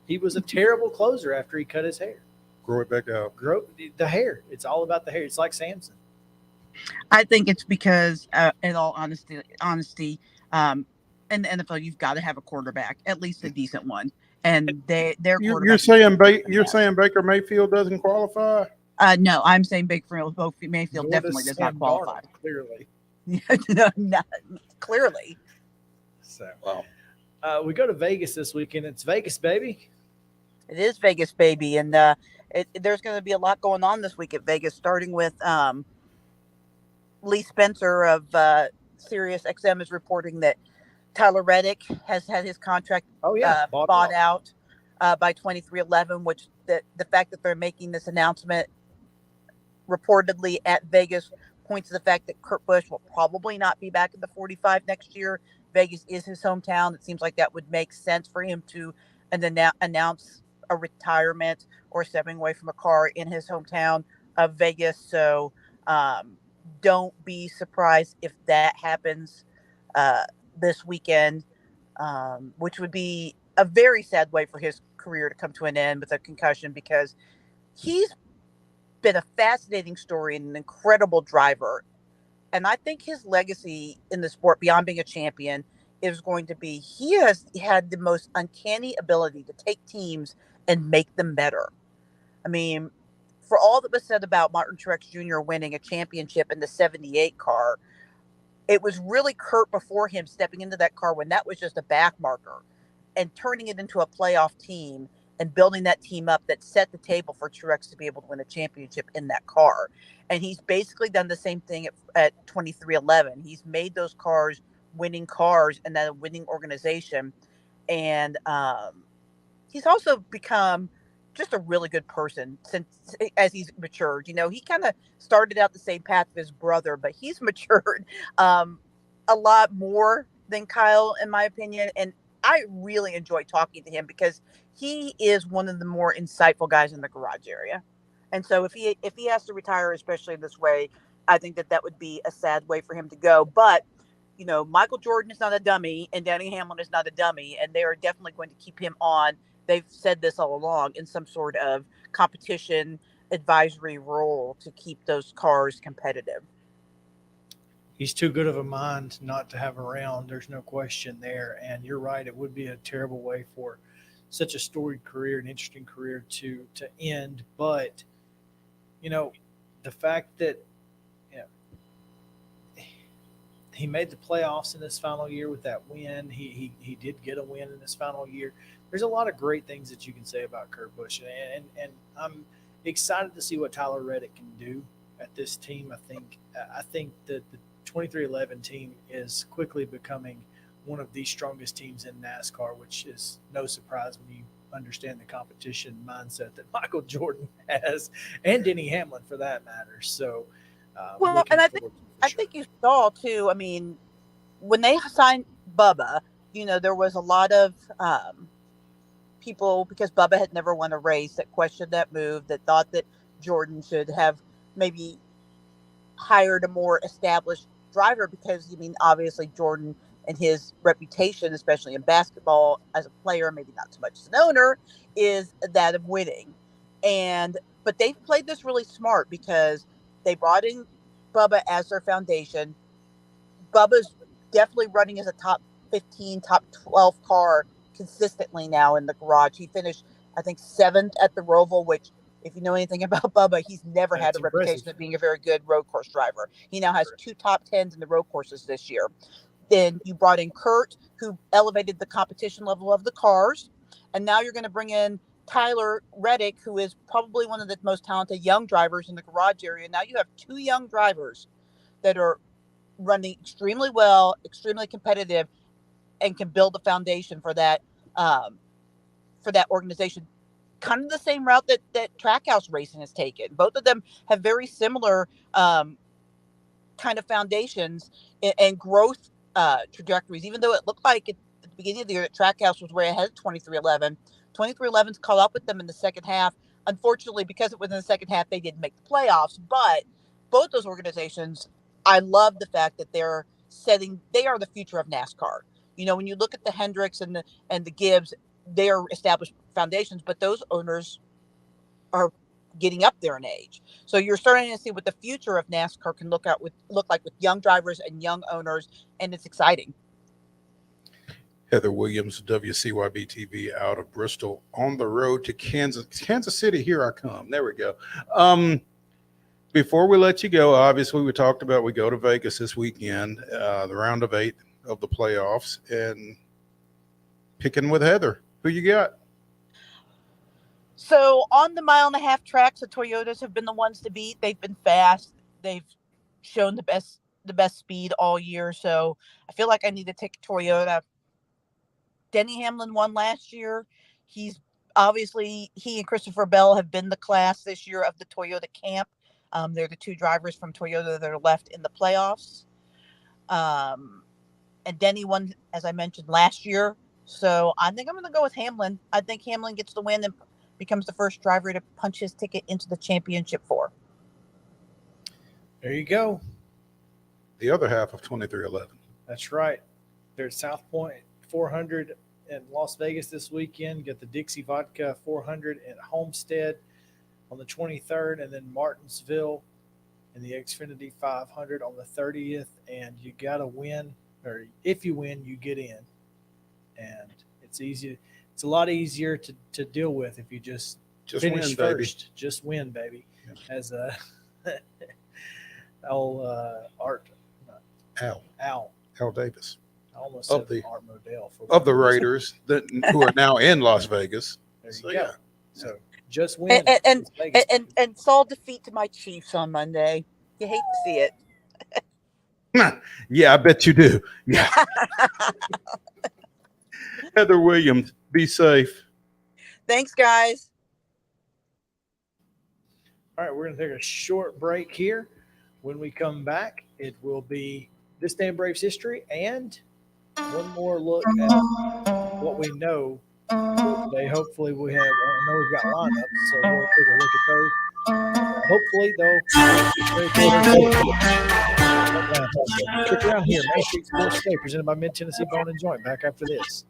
He was a terrible closer after he cut his hair. Grow it back out. Grow the hair. It's all about the hair. It's like Samson. I think it's because, in all honesty, in the NFL, you've got to have a quarterback, at least a decent one. And their you're saying Baker Mayfield doesn't qualify? No, I'm saying Baker Mayfield definitely does not qualify. Clearly, no, clearly. So, we go to Vegas this weekend. It's Vegas, baby. It is Vegas, baby, and there's going to be a lot going on this week at Vegas, starting with Lee Spencer of Sirius XM is reporting that Tyler Reddick has had his contract bought out by 2311, which the fact that they're making this announcement reportedly at Vegas points to the fact that Kurt Busch will probably not be back in the 45 next year. Vegas is his hometown. It seems like that would make sense for him to announce a retirement or stepping away from a car in his hometown of Vegas. So don't be surprised if that happens this weekend, which would be a very sad way for his career to come to an end with a concussion, because he's been a fascinating story and an incredible driver. And I think his legacy in the sport, beyond being a champion, is going to be he has had the most uncanny ability to take teams and make them better. I mean, for all that was said about Martin Truex Jr. winning a championship in the 78 car, it was really Kurt before him stepping into that car when that was just a back marker and turning it into a playoff team and building that team up that set the table for Truex to be able to win a championship in that car. And he's basically done the same thing at 2311. He's made those cars winning cars and then a winning organization. And he's also become just a really good person as he's matured. He kind of started out the same path as his brother, but he's matured a lot more than Kyle, in my opinion. And I really enjoy talking to him because he is one of the more insightful guys in the garage area. And so if he has to retire, especially this way, I think that would be a sad way for him to go. But, Michael Jordan is not a dummy and Denny Hamlin is not a dummy, and they are definitely going to keep him on. They've said this all along, in some sort of competition advisory role to keep those cars competitive. He's too good of a mind not to have around. There's no question there. And you're right. It would be a terrible way for such a storied career, an interesting career to end. But, the fact that he made the playoffs in his final year with that win. He did get a win in his final year. There's a lot of great things that you can say about Kurt Busch. And I'm excited to see what Tyler Reddick can do at this team. I think that the 2311 team is quickly becoming one of the strongest teams in NASCAR, which is no surprise when you understand the competition mindset that Michael Jordan has, and Denny Hamlin for that matter. So, and I think you saw too. I mean, when they signed Bubba, there was a lot of people, because Bubba had never won a race, that questioned that move, that thought that Jordan should have maybe hired a more established driver, because obviously Jordan and his reputation, especially in basketball as a player, maybe not so much as an owner, is that of winning. But they've played this really smart because they brought in Bubba as their foundation. Bubba's definitely running as a top 15, top 12 car consistently now in the garage. He finished, I think, 7th at the Roval, which, if you know anything about Bubba, he's never had a reputation of being a very good road course driver. He now has 2 top 10s in the road courses this year. Then you brought in Kurt, who elevated the competition level of the cars. And now you're going to bring in Tyler Reddick, who is probably one of the most talented young drivers in the garage area. Now you have 2 young drivers that are running extremely well, extremely competitive, and can build a foundation for that organization. Kind of the same route that Trackhouse Racing has taken. Both of them have very similar kind of foundations and growth trajectories. Even though it looked like at the beginning of the year that Trackhouse was way ahead of 2311, 2311's caught up with them in the second half. Unfortunately, because it was in the second half, they didn't make the playoffs. But both those organizations, I love the fact that they are the future of NASCAR. When you look at the Hendricks and the Gibbs, they are established foundations, but those owners are getting up there in age. So you're starting to see what the future of NASCAR can look like with young drivers and young owners, and it's exciting. Heather Williams, WCYB TV out of Bristol, on the road to Kansas City. Here I come. There we go. Before we let you go, obviously we talked about we go to Vegas this weekend, the round of 8 of the playoffs, and picking with Heather. Who you got? So on the 1.5 mile tracks, the Toyotas have been the ones to beat. They've been fast. They've shown the best speed all year. So I feel like I need to take a Toyota. Denny Hamlin won last year. He and Christopher Bell have been the class this year of the Toyota camp. They're the 2 drivers from Toyota that are left in the playoffs. And Denny won, as I mentioned, last year. So I think I'm going to go with Hamlin. I think Hamlin gets the win and becomes the first driver to punch his ticket into the championship 4. There you go. The other half of 2311. That's right. They're at South Point 400 in Las Vegas this weekend. Got the Dixie Vodka 400 at Homestead on the 23rd, and then Martinsville and the Xfinity 500 on the 30th. And you got to win, or if you win, you get in. And it's easy. It's a lot easier to deal with if you just finish win, first. baby. Just win, baby. Yep. As Al Davis. I almost Of said the- Art Modell Of the Raiders who are now in Las Vegas. There you So, go. yeah. So just win. And saw defeat to my Chiefs on Monday. You hate to see it. Yeah, I bet you do. Yeah. Heather Williams, be safe. Thanks, guys. All right, we're going to take a short break here. When we come back, it will be This Day in Braves history and one more look at what we know for today. Hopefully, I know we've got lineups, so we'll take a look at those. Hopefully, they'll very stick around here. Main Street Sports Today, presented by Mid Tennessee Bone and Joint. Back after this.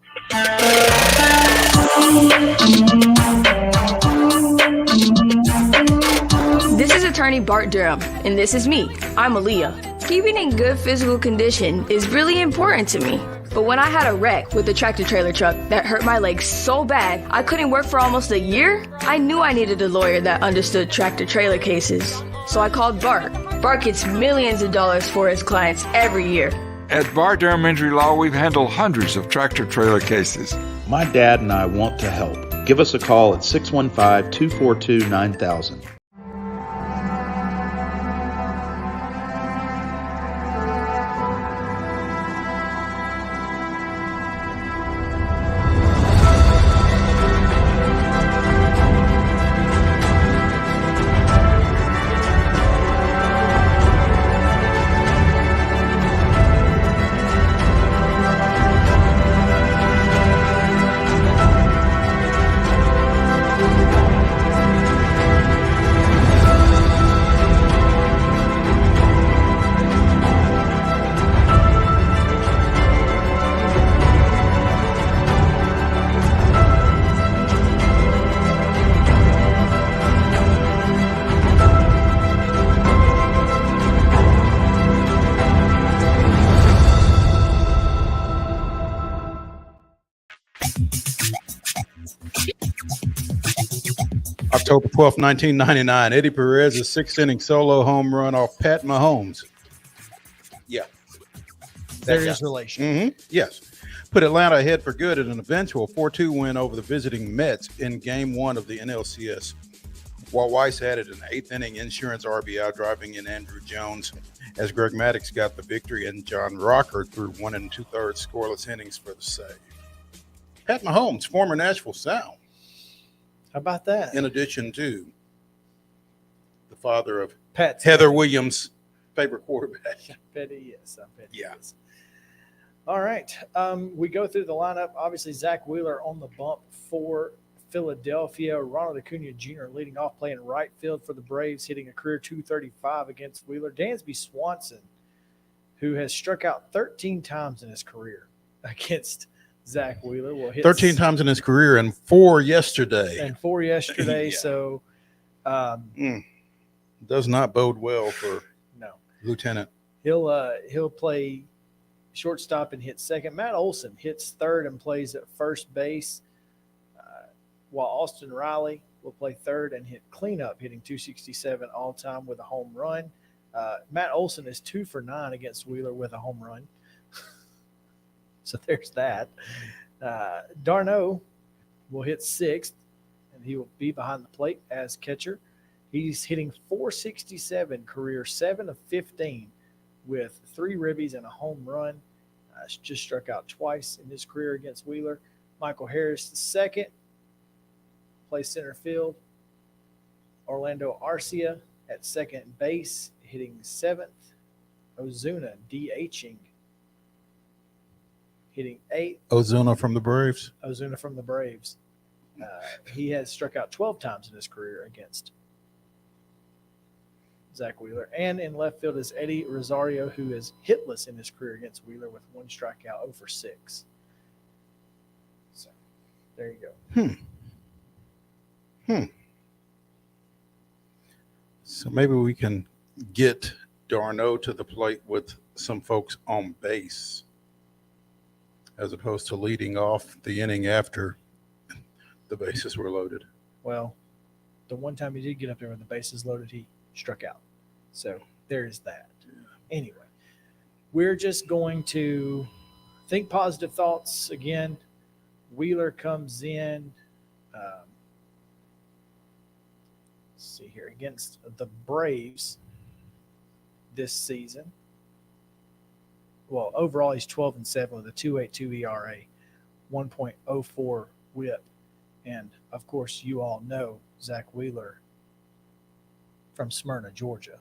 This is attorney Bart Durham, and this is me. I'm Aaliyah. Keeping in good physical condition is really important to me. But when I had a wreck with a tractor-trailer truck that hurt my legs so bad I couldn't work for almost a year, I knew I needed a lawyer that understood tractor-trailer cases. So I called Bart. Bart gets millions of dollars for his clients every year. At Bart Durham Injury Law, we've handled hundreds of tractor-trailer cases. My dad and I want to help. Give us a call at 615-242-9000. October 12th, 1999, Eddie Perez's sixth-inning solo home run off Pat Mahomes. Yeah. Serious relation. Mm-hmm. Yes. Put Atlanta ahead for good at an eventual 4-2 win over the visiting Mets in Game 1 of the NLCS. Walt Weiss added an eighth-inning insurance RBI, driving in Andrew Jones as Greg Maddux got the victory, and John Rocker threw 1 2/3 scoreless innings for the save. Pat Mahomes, former Nashville Sound. How about that? In addition to the father of Pat Heather Williams' favorite quarterback. I bet he is. Yeah. All right. We go through the lineup. Obviously, Zach Wheeler on the bump for Philadelphia. Ronald Acuna Jr. leading off, playing right field for the Braves, hitting a career .235 against Wheeler. Dansby Swanson, who has struck out 13 times in his career against Zach Wheeler, will hit 13 times in his career and 4 yesterday. And 4 yesterday. Yeah. So does not bode well for no Lieutenant. He'll play shortstop and hit second. Matt Olson hits third and plays at first base, while Austin Riley will play third and hit cleanup, hitting .267 all time with a home run. Matt Olson is 2 for 9 against Wheeler with a home run. So there's that. Darno will hit sixth, and he will be behind the plate as catcher. He's hitting .467, career 7 of 15 with 3 ribbies and a home run. Just struck out twice in his career against Wheeler. Michael Harris the second, plays center field. Orlando Arcia at second base, hitting 7th. Ozuna DHing, hitting 8th. Ozuna from the Braves. Ozuna from the Braves. He has struck out 12 times in his career against Zach Wheeler. And in left field is Eddie Rosario, who is hitless in his career against Wheeler with 1 strikeout, 0 for 6. So there you go. So maybe we can get Darno to the plate with some folks on base, as opposed to leading off the inning after the bases were loaded. Well, the one time he did get up there when the bases loaded, he struck out. So there's that. Anyway, we're just going to think positive thoughts again. Wheeler comes in Let's see here, against the Braves this season. Well, overall he's 12-7 with a 2.82 ERA, 1.04 WHIP, and of course you all know Zach Wheeler from Smyrna, Georgia.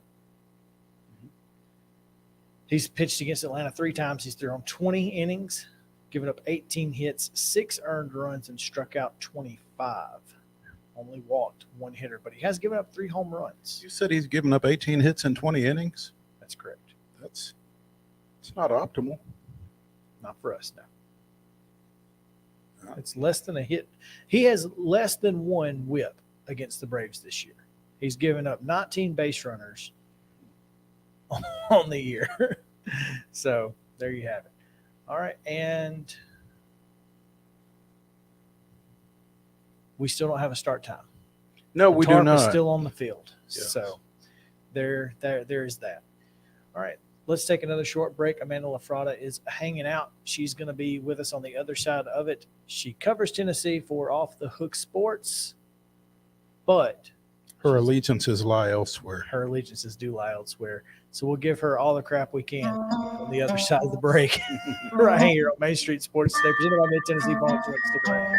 He's pitched against Atlanta 3 times. He's thrown 20 innings, given up 18 hits, 6 earned runs, and struck out 25. Only walked 1 hitter, but he has given up 3 home runs. You said he's given up 18 hits in 20 innings? That's correct. It's not optimal. Not for us, no. It's less than a hit. He has less than 1 WHIP against the Braves this year. He's given up 19 base runners on the year. So there you have it. All right, and we still don't have a start time. No, we do not. Is still on the field. Yes. So there is that. All right, let's take another short break. Amanda LaFrada is hanging out. She's going to be with us on the other side of it. She covers Tennessee for Off the Hook Sports, but her allegiances lie elsewhere. Her allegiances do lie elsewhere. So we'll give her all the crap we can on the other side of the break. Right here on Main Street Sports Today, presented by Mid-Tennessee Ball and Joint. Stick around.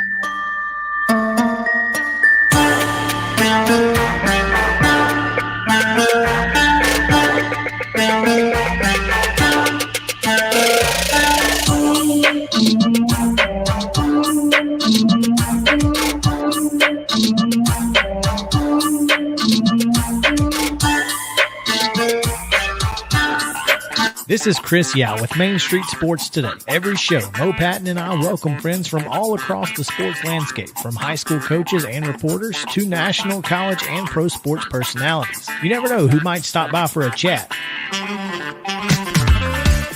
This is Chris Yao with Main Street Sports Today. Every show, Mo Patton and I welcome friends from all across the sports landscape, from high school coaches and reporters to national, college, and pro sports personalities. You never know who might stop by for a chat.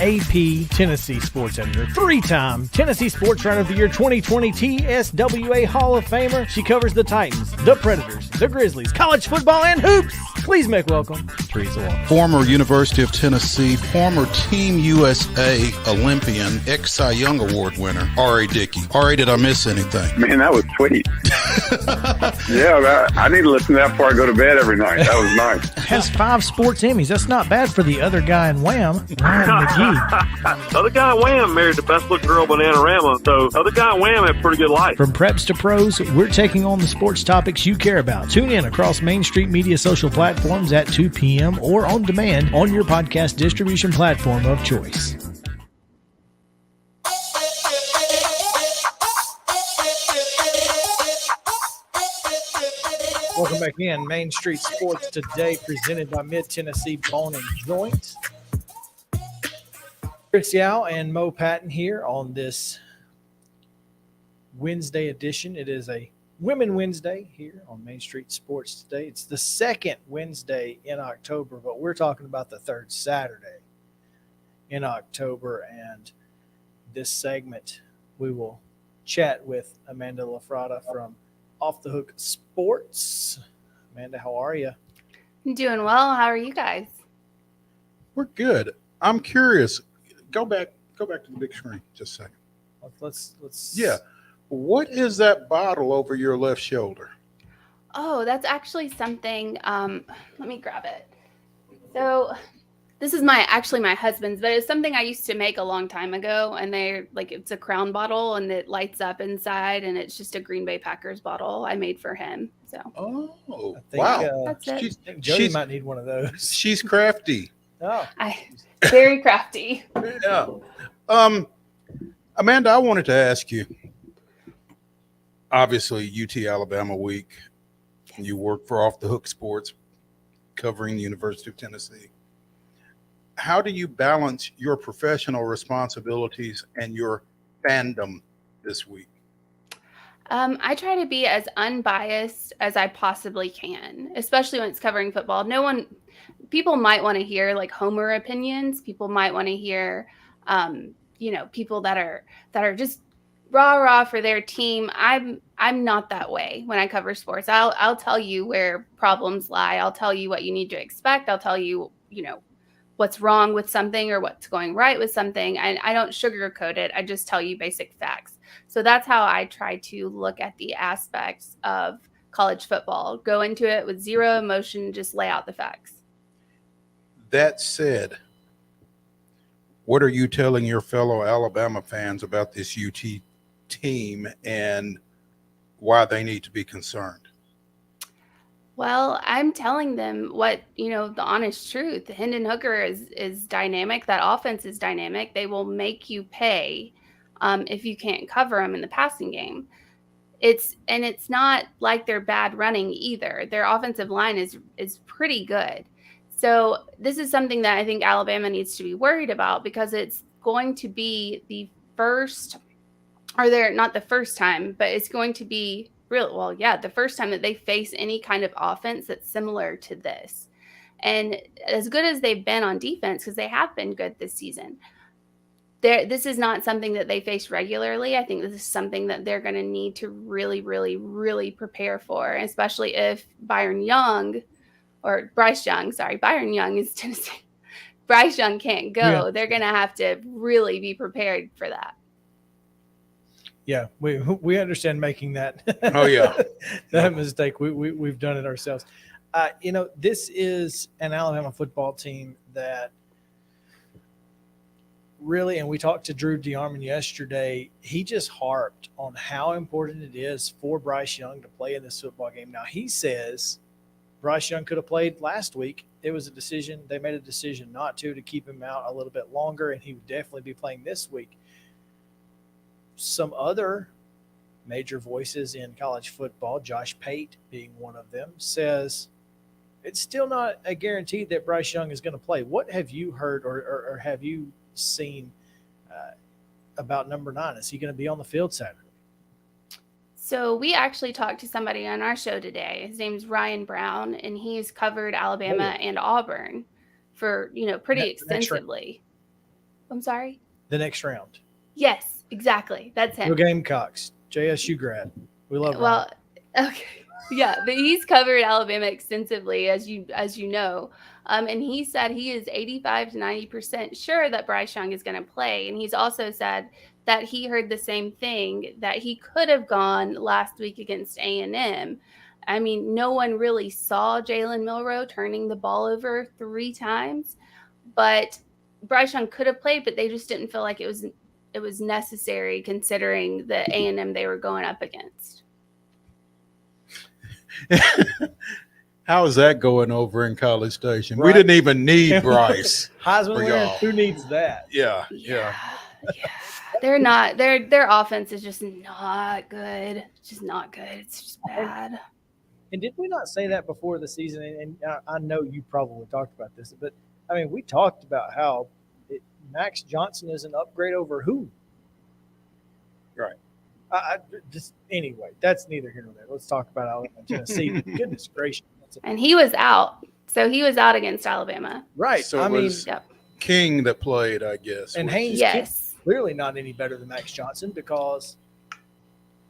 AP Tennessee Sports Editor, 3-time Tennessee Sports Writer of the Year 2020 TSWA Hall of Famer. She covers the Titans, the Predators, the Grizzlies, college football, and hoops. Please make welcome Teresa Walker. Former University of Tennessee, former Team USA Olympian, ex-Cy Young Award winner, R.A. Dickey. R.A., did I miss anything? Man, that was sweet. Yeah, I need to listen to that before I go to bed every night. That was nice. Has 5 sports Emmys. That's not bad for the other guy in Wham, Ryan McGee. The other guy in Wham married the best looking girl, Bananarama. So the other guy in Wham had a pretty good life. From preps to pros, we're taking on the sports topics you care about. Tune in across Main Street Media social platforms at 2 p.m. or on demand on your podcast distribution platform of choice. Welcome back in. Main Street Sports Today, presented by Mid-Tennessee Bone and Joint. Chris Yao and Mo Patton here on this Wednesday edition. It is a Women Wednesday here on Main Street Sports Today. It's the second Wednesday in October, but we're talking about the third Saturday in October. And this segment, we will chat with Amanda LaFrada from Off the Hook Sports. Amanda, how are you? I'm doing well. How are you guys? We're good. I'm curious. Go back to the big screen just a second. Let's Yeah. What is that bottle over your left shoulder? Oh, that's actually something. Let me grab it. So this is my husband's, but it's something I used to make a long time ago, and it's a Crown bottle and it lights up inside, and it's just a Green Bay Packers bottle I made for him. So Wow. That's it. Jody might need one of those. She's crafty. Oh. Very crafty. Yeah. Amanda, I wanted to ask you, obviously UT Alabama week, you work for Off the Hook Sports, covering the University of Tennessee. How do you balance your professional responsibilities and your fandom this week? I try to be as unbiased as I possibly can, especially when it's covering football. People might want to hear like Homer opinions. People might want to hear, people that are just rah for their team. I'm not that way when I cover sports. I'll tell you where problems lie. I'll tell you what you need to expect. I'll tell you, what's wrong with something or what's going right with something. I don't sugarcoat it. I just tell you basic facts. So that's how I try to look at the aspects of college football. Go into it with zero emotion, just lay out the facts. That said, what are you telling your fellow Alabama fans about this UT team and why they need to be concerned? Well, I'm telling them what, the honest truth. Hendon Hooker is dynamic. That offense is dynamic. They will make you pay if you can't cover them in the passing game. It's not like they're bad running either. Their offensive line is pretty good. So this is something that I think Alabama needs to be worried about, because it's going to be the first, or they're not the first time, but it's going to be the first time that they face any kind of offense that's similar to this. And as good as they've been on defense, because they have been good this season, this is not something that they face regularly. I think this is something that they're going to need to really, really, really prepare for, especially if Byron Young is Tennessee. Bryce Young can't go. Yeah. They're going to have to really be prepared for that. Yeah, we understand making that. Oh yeah, that mistake. We've done it ourselves. This is an Alabama football team that really, and we talked to Drew DeArmond yesterday. He just harped on how important it is for Bryce Young to play in this football game. Now he says Bryce Young could have played last week. It was a decision. They made a decision not to keep him out a little bit longer, and he would definitely be playing this week. Some other major voices in college football, Josh Pate being one of them, says it's still not a guarantee that Bryce Young is going to play. What have you heard or have you seen about number 9? Is he going to be on the field Saturday? So we actually talked to somebody on our show today. His name's Ryan Brown, and he's covered Alabama and Auburn for, pretty extensively. I'm sorry? The next round. Yes. Exactly. That's him. Go Gamecocks, JSU grad. We love him. Well, okay. Yeah, but he's covered Alabama extensively, as you know. And he said he is 85 to 90% sure that Bryce Young is going to play. And he's also said that he heard the same thing, that he could have gone last week against A&M. I mean, no one really saw Jalen Milroe turning the ball over 3 times, but Bryce Young could have played, but they just didn't feel like it was necessary considering the A&M they were going up against. How is that going over in College Station? Right. We didn't even need Bryce. Heisman winner, who needs that? Yeah. They're not. Their offense is just not good. It's just not good. It's just bad. And did we not say that before the season? And I know you probably talked about this, but I mean, we talked about how Max Johnson is an upgrade over who? Right. Anyway, that's neither here nor there. Let's talk about Alabama and Tennessee. Goodness gracious. And he was out. So he was out against Alabama. Right. So it was King that played, I guess. And Haynes clearly not any better than Max Johnson, because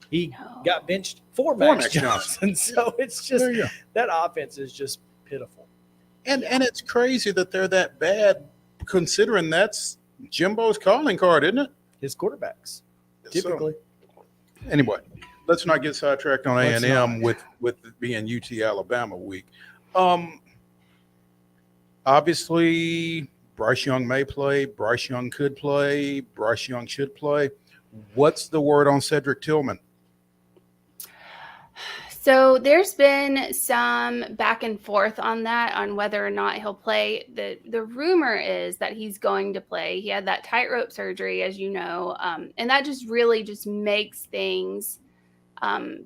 he got benched for Max Johnson. So it's just that offense is just pitiful. And it's crazy that they're that bad, considering that's Jimbo's calling card, isn't it? His quarterbacks, typically. Anyway, let's not get sidetracked on A&M with it being UT Alabama week. Obviously, Bryce Young may play. Bryce Young could play. Bryce Young should play. What's the word on Cedric Tillman? So there's been some back and forth on that, on whether or not he'll play. The rumor is that he's going to play. He had that tightrope surgery, as you know, and that just really just makes things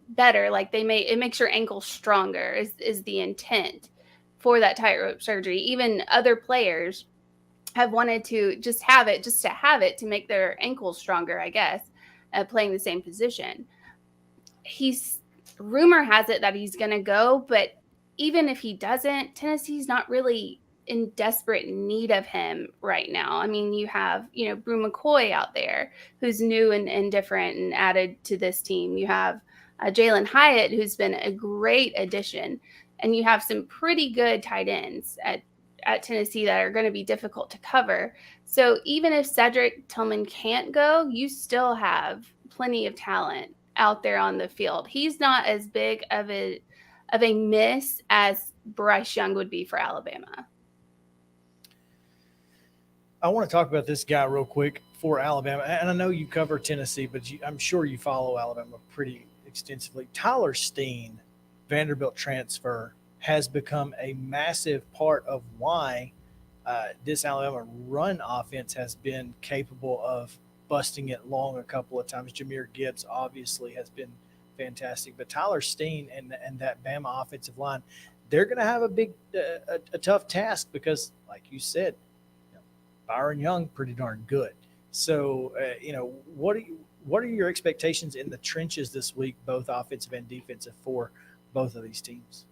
better. Like it makes your ankle stronger is the intent for that tightrope surgery. Even other players have wanted to just have it to make their ankles stronger, I guess, playing the same position. Rumor has it that he's going to go, but even if he doesn't, Tennessee's not really in desperate need of him right now. I mean, you have, Brew McCoy out there who's new and different and added to this team. You have Jalen Hyatt, who's been a great addition, and you have some pretty good tight ends at at Tennessee that are going to be difficult to cover. So even if Cedric Tillman can't go, you still have plenty of talent out there on the field. He's not as big of a miss as Bryce Young would be for Alabama. I want to talk about this guy real quick for Alabama. And I know you cover Tennessee, but I'm sure you follow Alabama pretty extensively. Tyler Steen, Vanderbilt transfer, has become a massive part of why this Alabama run offense has been capable of busting it long a couple of times. Jahmyr Gibbs obviously has been fantastic, but Tyler Steen and that Bama offensive line, they're going to have a tough task because, like you said, Byron Young pretty darn good. So, what are your expectations in the trenches this week, both offensive and defensive, for both of these teams?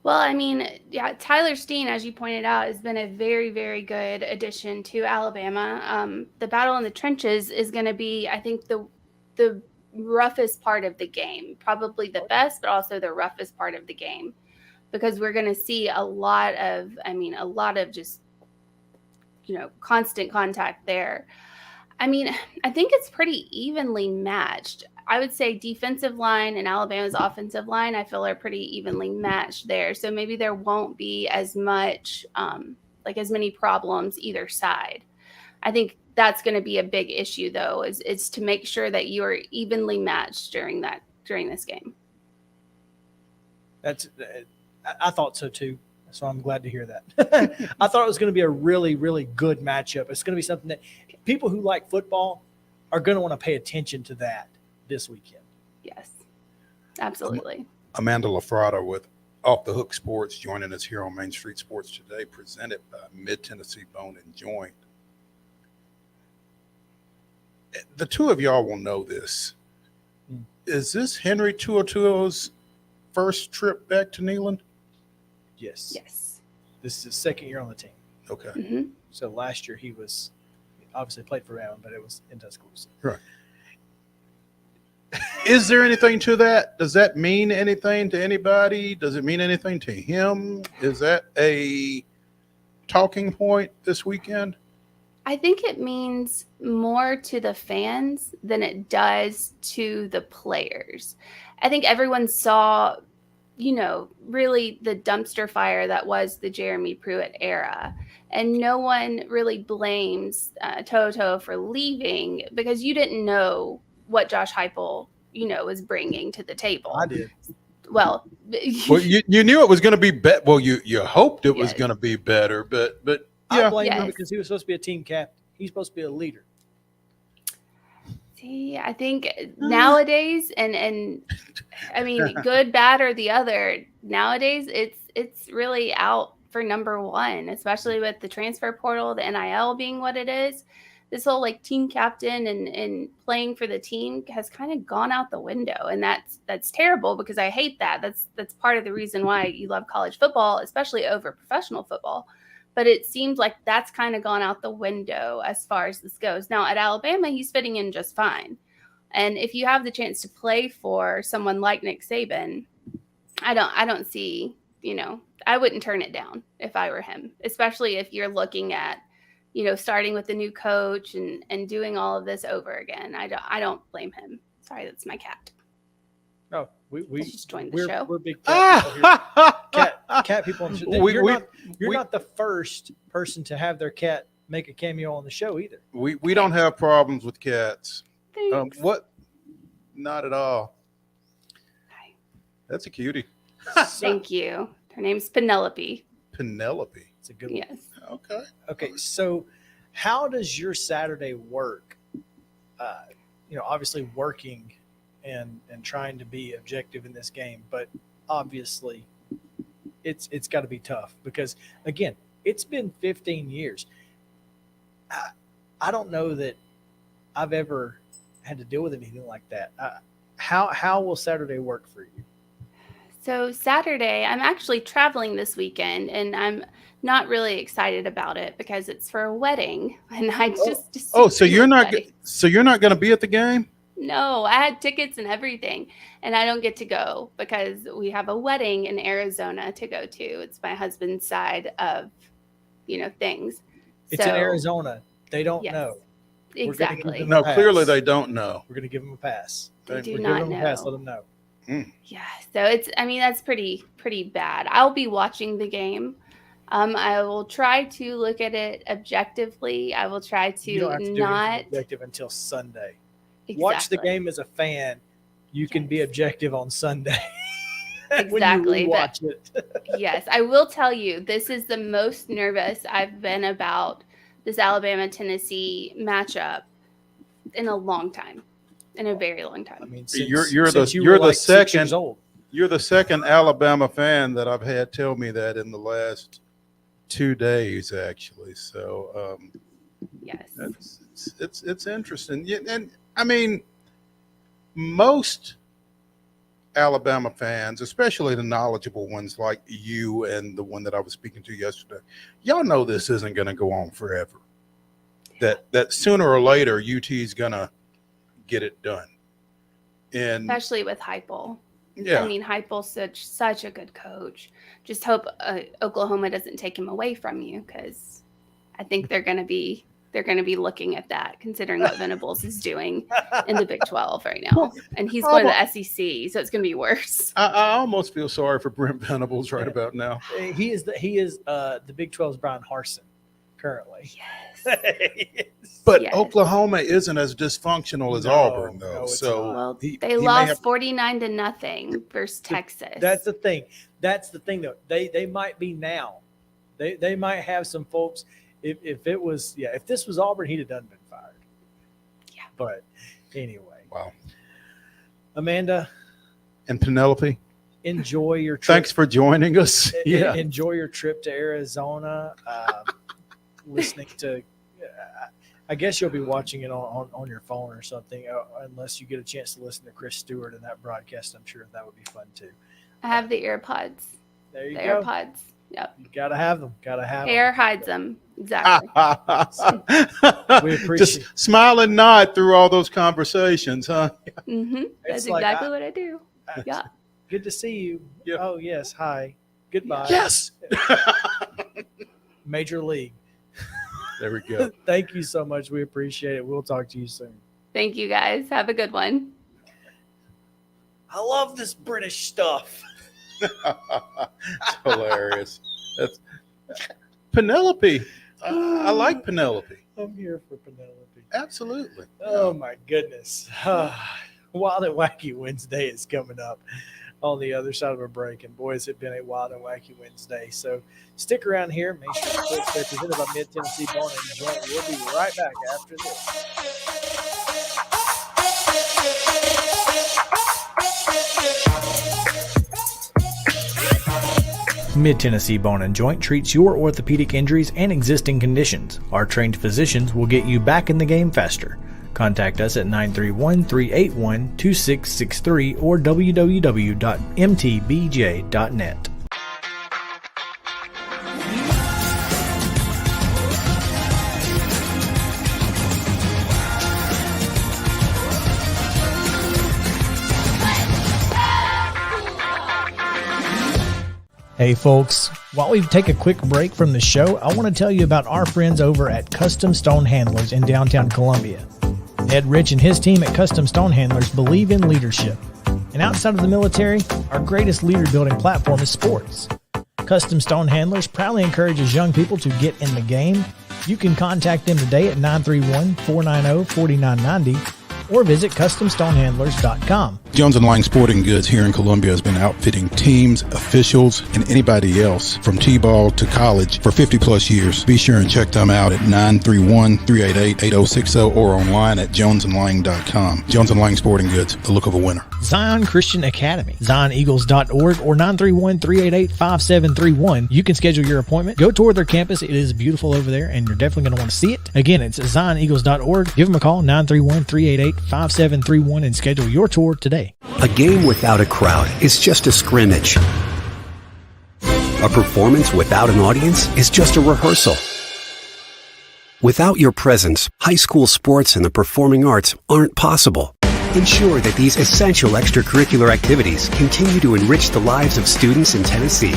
Well, I mean, yeah, Tyler Steen, as you pointed out, has been a very, very good addition to Alabama. The battle in the trenches is going to be, I think, the roughest part of the game, probably the best, but also the roughest part of the game, because we're going to see a lot of just, constant contact there. I mean, I think it's pretty evenly matched. I would say defensive line and Alabama's offensive line, I feel, are pretty evenly matched there. So maybe there won't be as much, as many problems either side. I think that's going to be a big issue, though, is to make sure that you are evenly matched during this game. I thought so too. So I'm glad to hear that. I thought it was going to be a really, really good matchup. It's going to be something that people who like football are going to want to pay attention to that this weekend. Yes, absolutely. Amanda LaFrada with Off the Hook Sports joining us here on Main Street Sports today, presented by Mid-Tennessee Bone and Joint. The two of y'all will know this. Is this Henry To'oTo'o's first trip back to Neyland? Yes. Yes. This is his second year on the team. Okay. Mm-hmm. So last year he obviously played for Alabama, but it was in Tuscaloosa. Right. Is there anything to that? Does that mean anything to anybody? Does it mean anything to him? Is that a talking point this weekend? I think it means more to the fans than it does to the players. I think everyone saw, really the dumpster fire that was the Jeremy Pruitt era. And no one really blames To'oTo'o for leaving because you didn't know what Josh Heupel, was bringing to the table. I did. Well, you knew it was going to be better. Well, you hoped it was going to be better, but yeah. I blame him because he was supposed to be a team captain. He's supposed to be a leader. See, I think nowadays, and I mean, good, bad, or the other, nowadays it's really out for number one, especially with the transfer portal, the NIL being what it is. This whole team captain and playing for the team has kind of gone out the window, and that's terrible because I hate that. That's part of the reason why you love college football, especially over professional football. But it seems like that's kind of gone out the window as far as this goes. Now at Alabama, he's fitting in just fine. And if you have the chance to play for someone like Nick Saban, I don't see, I wouldn't turn it down if I were him, especially if you're looking at, starting with a new coach and doing all of this over again. I don't blame him. Sorry, that's my cat. No, we just joined the show. We're big cat people here. Cat people on the show. You're not the first person to have their cat make a cameo on the show either. We don't have problems with cats. Thanks. What? Not at all. Hi. That's a cutie. Thank you. Her name's Penelope. Penelope. It's a good one. Yes. Okay. Okay, so how does your Saturday work? Obviously working and trying to be objective in this game, but obviously it's got to be tough because, again, it's been 15 years. I don't know that I've ever had to deal with anything like that. How will Saturday work for you? So Saturday, I'm actually traveling this weekend, and I'm not really excited about it because it's for a wedding, and I just so you're not going to be at the game? No, I had tickets and everything, and I don't get to go because we have a wedding in Arizona to go to. It's my husband's side of, things. It's in Arizona. They don't know. Exactly. No, clearly they don't know. We're going to give them a pass. They do We're not giving them a pass. know. Let them know. Yeah. So that's pretty bad. I'll be watching the game. I will try to look at it objectively. I will try to You don't have to do not anything objective until Sunday. Exactly. Watch the game as a fan. You can be objective on Sunday. Exactly. When you watch it. Yes, I will tell you, this is the most nervous I've been about this Alabama-Tennessee matchup in a long time, in a very long time. I mean, You're the second Alabama fan that I've had tell me that in the last 2 days, actually. So yes, it's interesting. Yeah, and I mean, most Alabama fans, especially the knowledgeable ones like you and the one that I was speaking to yesterday, y'all know this isn't going to go on forever. That sooner or later UT is going to get it done. And especially with Heupel. Yeah. I mean, Heupel's such a good coach. Just hope Oklahoma doesn't take him away from you, because I think they're going to be looking at that, considering what Venables is doing in the Big 12 right now, and he's going to the SEC, so it's going to be worse. I almost feel sorry for Brent Venables right about now. He is the Big 12's Brian Harsin currently. Yes. But yes. Oklahoma isn't as dysfunctional as Auburn, though. So they lost 49-0 versus Texas. That's the thing. Though. They might be now. They might have some folks. If this was Auburn, he'd have done been fired. Yeah. But anyway. Wow. Amanda and Penelope, enjoy your trip. Thanks for joining us. Yeah. Enjoy your trip to Arizona. Listening to, I guess you'll be watching it on your phone or something, unless you get a chance to listen to Chris Stewart in that broadcast. I'm sure that would be fun too. I have the AirPods. There you go. AirPods. Yep. You gotta have them. Hair hides them. Exactly. We appreciate just smile and nod through all those conversations, huh? Mm-hmm. That's exactly what I do. Yeah. Good to see you. Yep. Oh yes. Hi. Goodbye. Yes. Major League. There we go. Thank you so much. We appreciate it. We'll talk to you soon. Thank you, guys. Have a good one. I love this British stuff. It's hilarious. That's Penelope. I like Penelope. I'm here for Penelope. Absolutely. Oh my goodness. Wild and Wacky Wednesday is coming up on the other side of a break, and boy, has it been a wild and wacky Wednesday. So stick around here. Main Street Sports Day presented by Mid-Tennessee Bone and Joint. We'll be right back after this. Mid-Tennessee Bone and Joint treats your orthopedic injuries and existing conditions. Our trained physicians will get you back in the game faster. Contact us at 931-381-2663 or www.mtbj.net. Hey folks, while we take a quick break from the show, I want to tell you about our friends over at Custom Stone Handlers in downtown Columbia. Ed Rich and his team at Custom Stone Handlers believe in leadership. And outside of the military, our greatest leader building platform is sports. Custom Stone Handlers proudly encourages young people to get in the game. You can contact them today at 931-490-4990 or visit CustomStonehandlers.com. Jones & Lang Sporting Goods here in Columbia has been outfitting teams, officials, and anybody else from T-ball to college for 50-plus years. Be sure and check them out at 931-388-8060 or online at jonesandlang.com. Jones & Lang Sporting Goods, the look of a winner. Zion Christian Academy, ZionEagles.org or 931-388-5731. You can schedule your appointment. Go tour their campus. It is beautiful over there, and you're definitely going to want to see it. Again, it's ZionEagles.org. Give them a call, 931-388-5731, and schedule your tour today. A game without a crowd is just a scrimmage. A performance without an audience is just a rehearsal. Without your presence, high school sports and the performing arts aren't possible. Ensure that these essential extracurricular activities continue to enrich the lives of students in Tennessee.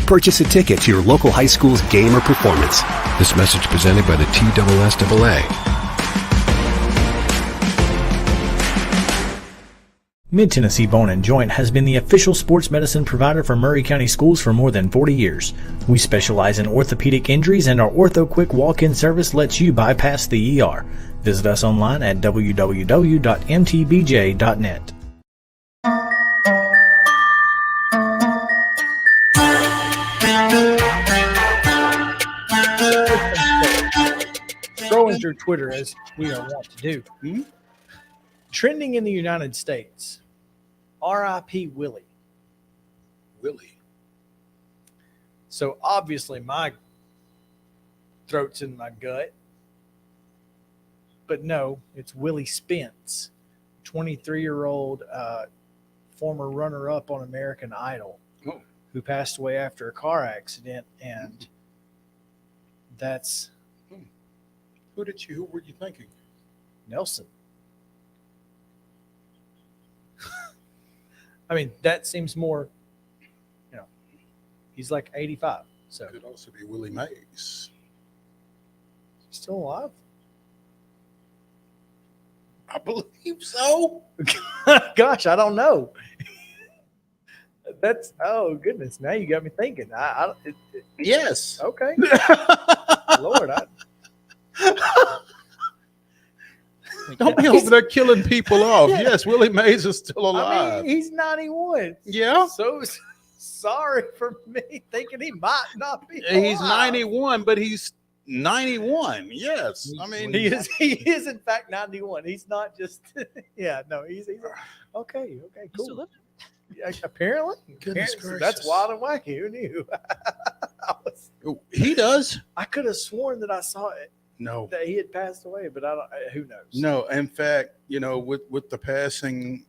Purchase a ticket to your local high school's game or performance. This message presented by the TSSAA. Mid-Tennessee Bone & Joint has been the official sports medicine provider for Maury County Schools for more than 40 years. We specialize in orthopedic injuries, and our Ortho Quick walk-in service lets you bypass the ER. Visit us online at www.mtbj.net. Scrolling through Twitter as we are wont to do. Trending in the United States. R.I.P. Willie. Willie. So obviously my throat's in my gut. But no, it's Willie Spence, 23-year-old former runner-up on American Idol, who passed away after a car accident. And that's... Who were you thinking? Nelson. I mean, that seems more, he's like 85. So could also be Willie Mays. Still alive? I believe so. Gosh, I don't know. That's, oh goodness, now you got me thinking. Yes. Okay. Lord, don't be over there killing people off. Yes, Willie Mays is still alive. I mean, he's 91. Yeah. So sorry for me thinking he might not be alive. He's 91, but he's 91. Yes. I mean, he is in fact 91. He's not just he's okay, cool. Yeah, apparently. That's wild and wacky. Who knew? He does. I could have sworn that I saw it. No, that he had passed away, but I don't. Who knows? No, in fact, with the passing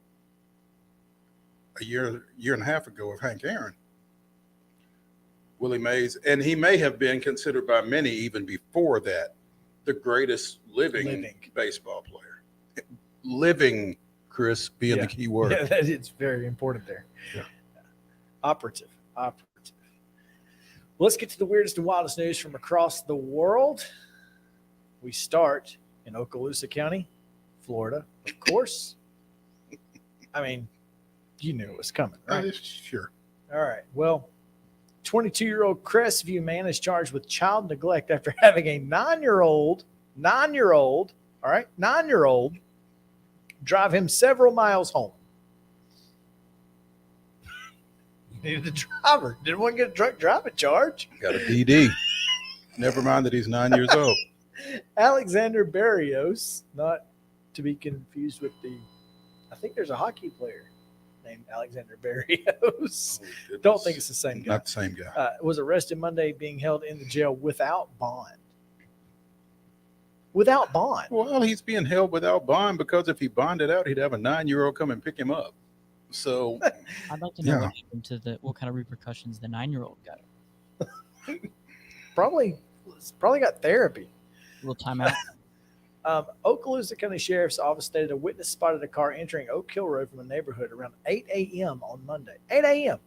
a year and a half ago of Hank Aaron, Willie Mays, and he may have been considered by many even before that the greatest living. Baseball player. Living, Chris, being the key word. Yeah, it's very important there. Yeah. Operative. Let's get to the weirdest and wildest news from across the world. We start in Okaloosa County, Florida, of course. I mean, you knew it was coming, right? Sure. All right. Well, 22-year-old Crestview man is charged with child neglect after having a 9-year-old, drive him several miles home. Needed a driver. Didn't want to get a drunk driving charge. Got a DD. Never mind that he's 9 years old. Alexander Barrios, not to be confused with I think there's a hockey player named Alexander Barrios. Don't think it's the same guy. Not the same guy. Was arrested Monday, being held in the jail without bond. Without bond. Well, he's being held without bond because if he bonded out, he'd have a 9-year-old come and pick him up. So I'd like to know what happened to what kind of repercussions the 9-year-old got. Probably got therapy. A little timeout. Okaloosa County Sheriff's Office stated a witness spotted a car entering Oak Hill Road from a neighborhood around 8 a.m. on Monday. 8 a.m.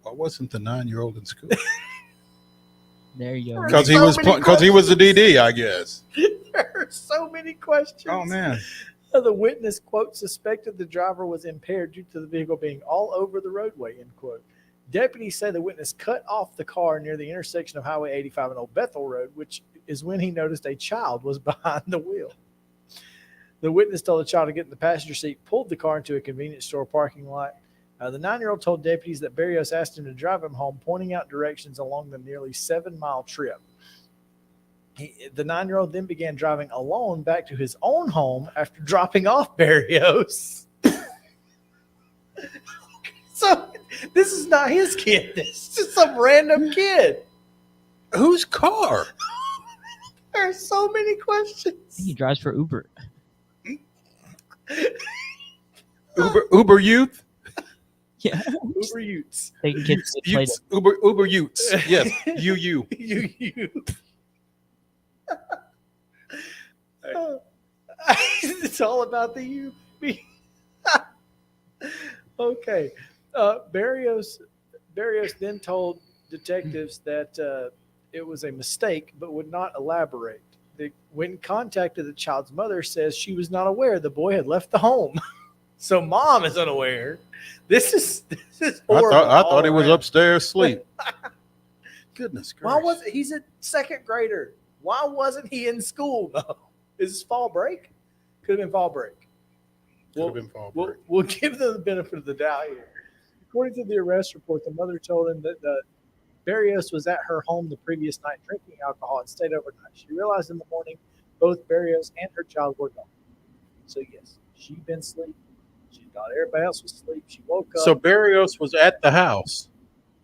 Why wasn't the 9-year-old in school? There you go. Because he was the DD, I guess. There are so many questions. Oh, man. The witness, quote, suspected the driver was impaired due to the vehicle being all over the roadway, end quote. Deputies say the witness cut off the car near the intersection of Highway 85 and Old Bethel Road, which is when he noticed a child was behind the wheel. The witness told the child to get in the passenger seat, pulled the car into a convenience store parking lot. The 9-year-old told deputies that Barrios asked him to drive him home, pointing out directions along the nearly 7-mile trip. The 9-year-old then began driving alone back to his own home after dropping off Barrios. So this is not his kid. This is just some random kid. Whose car? There are so many questions. He drives for Uber. Uber Youth? Yeah. Uber Utes. They can get Utes. Uber Utes. Yes. UU. It's all about the youth. Okay. Barrios then told detectives that it was a mistake, but would not elaborate. When contacted, the child's mother says she was not aware the boy had left the home. So mom is unaware. This is horrible. I thought he was upstairs asleep. Goodness gracious. Why was he's a second grader? Why wasn't he in school though? Is this fall break? Could have been fall break. We'll give them the benefit of the doubt here. According to the arrest report, the mother told him that Barrios was at her home the previous night drinking alcohol and stayed overnight. She realized in the morning both Barrios and her child were gone. So yes, she'd been asleep. She thought everybody else was asleep. She woke up. So Barrios was at the house.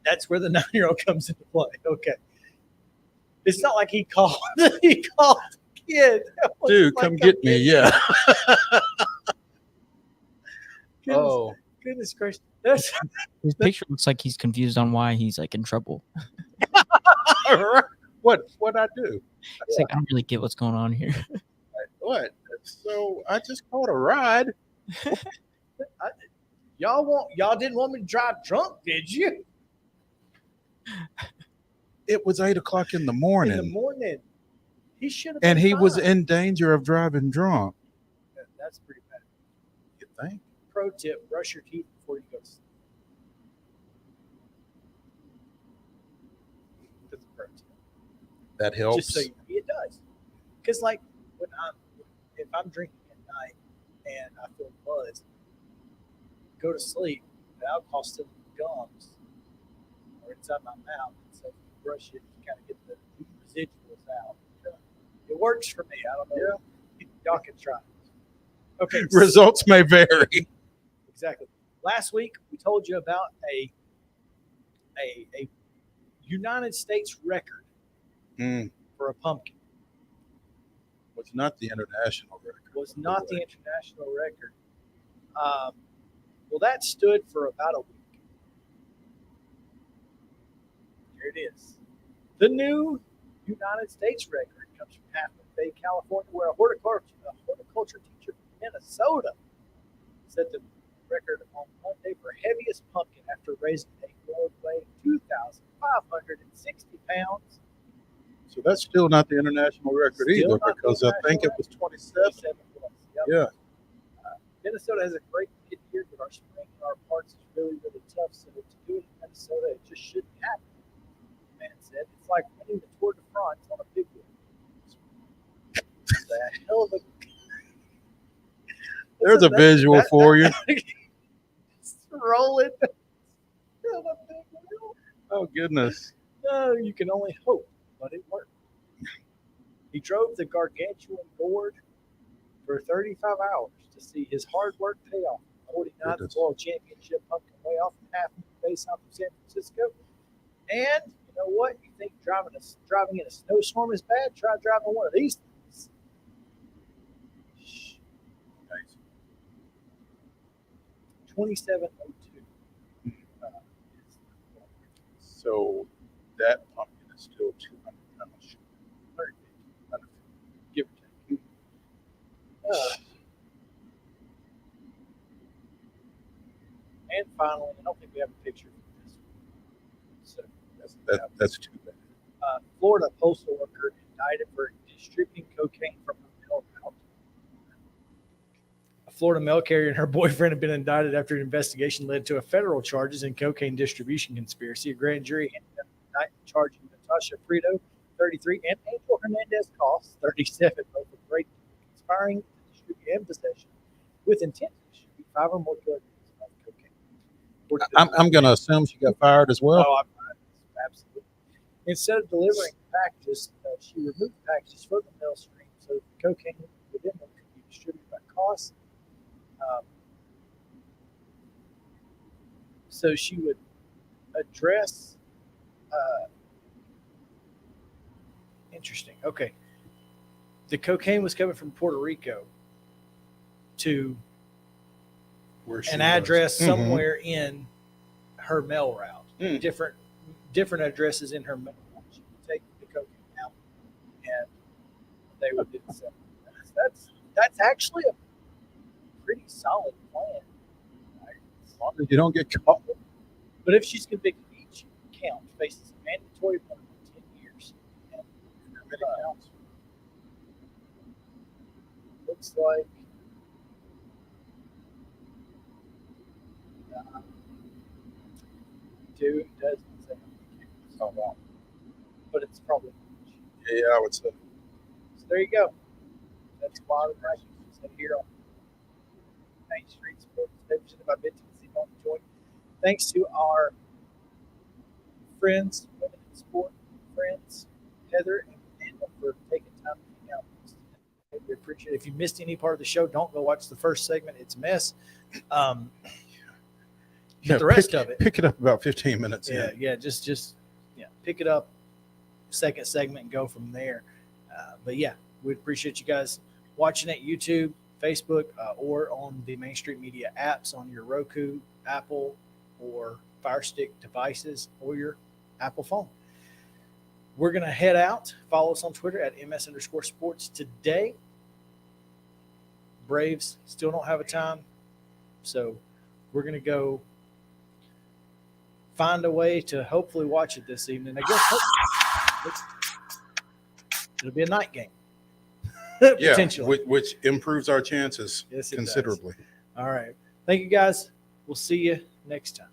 That's where the 9-year-old comes into play. Okay. It's not like he called the kid. Dude, come get me. Yeah. Goodness gracious. His picture looks like he's confused on why he's like in trouble. What'd I do? It's like, I don't really get what's going on here. What? So I just caught a ride. Y'all didn't want me to drive drunk, did you? It was 8:00 in the morning. In the morning. He should have And been he was fine. in danger of driving drunk. That's pretty bad. You think? Pro tip, brush your teeth before you go to sleep. That's a pro tip. That helps. Just so you know, it does. Because like if I'm drinking at night and I feel buzzed, go to sleep, the alcohol still in the gums or inside my mouth. So if you brush it, you kind of get the residuals out. It works for me. I don't know. Yeah. Y'all can try it. Okay. Results may vary. Exactly. Last week we told you about a United States record for a pumpkin. Was not the international record. Was not the international record. Well, that stood for about a week. Here it is. The new United States record comes from Half Moon Bay, California, where a horticulture teacher from Minnesota set the record on Monday for heaviest pumpkin after raising a gourd weighing 2,560 pounds. So that's still not the international record either, because I think it was 27. Yep. Yeah. Minnesota has a great year, but our spring in our parks is really, really tough. So to do it in Minnesota, it just shouldn't happen. The man said it's like winning the Tour de France on a big wheel. It's a hell of a. There's a visual for you. Roll it. Oh, goodness. No, you can only hope, but it worked. He drove the gargantuan gourd for 35 hours to see his hard work pay off. 49th World Championship pumpkin way off in Half Moon Bay, south of San Francisco. And you know what? You think driving in a snowstorm is bad? Try driving one of these things. Nice. 2702. So that pumpkin is still 200 pounds. 150. Give or take. And finally, I don't think we have a picture of this one. So that's too bad. Florida postal worker indicted for distributing cocaine from her mail route. A Florida mail carrier and her boyfriend have been indicted after an investigation led to a federal charges in cocaine distribution conspiracy. A grand jury handed down an indictment charging Natasha Frito, 33, and Angel Hernandez Cost, 37, both of great conspiring to distribute and possession with intent to distribute 5 or more kilograms of cocaine. I'm going to assume she got fired as well. Oh, absolutely. Instead of delivering packages, she removed packages from the mail stream so that the cocaine within them could be distributed by cost. So she would address. Interesting. Okay. The cocaine was coming from Puerto Rico to an address somewhere in her mail route. Different addresses in her mail route. She would take the cocaine out, and they would do the same. That's actually a pretty solid plan. As long as You don't get caught. But if she's convicted, each count faces a mandatory minimum of 10 years. And, looks like two doesn't say so wrong, but it's probably Yeah, I would say. so. There you go. That's why the practice is here on Main Street Sports, presented by Mid-Tennessee Bone and Joint. Thanks to our friends, women in sport friends, Heather and Daniel, for taking time to hang out with us today. We appreciate it. If you missed any part of the show, don't go watch the first segment. It's a mess. But the rest of it, Pick it up about 15 minutes in. just pick it up, second segment, and go from there. But yeah, we appreciate you guys watching at YouTube, Facebook, or on the Main Street Media apps on your Roku, Apple, or Fire Stick devices, or your Apple phone. We're going to head out. Follow us on Twitter at ms_sports today. Braves still don't have a time, so we're going to go find a way to hopefully watch it this evening. I guess it'll be a night game. Potentially. Which improves our chances Yes, it considerably. does. All right. Thank you, guys. We'll see you next time.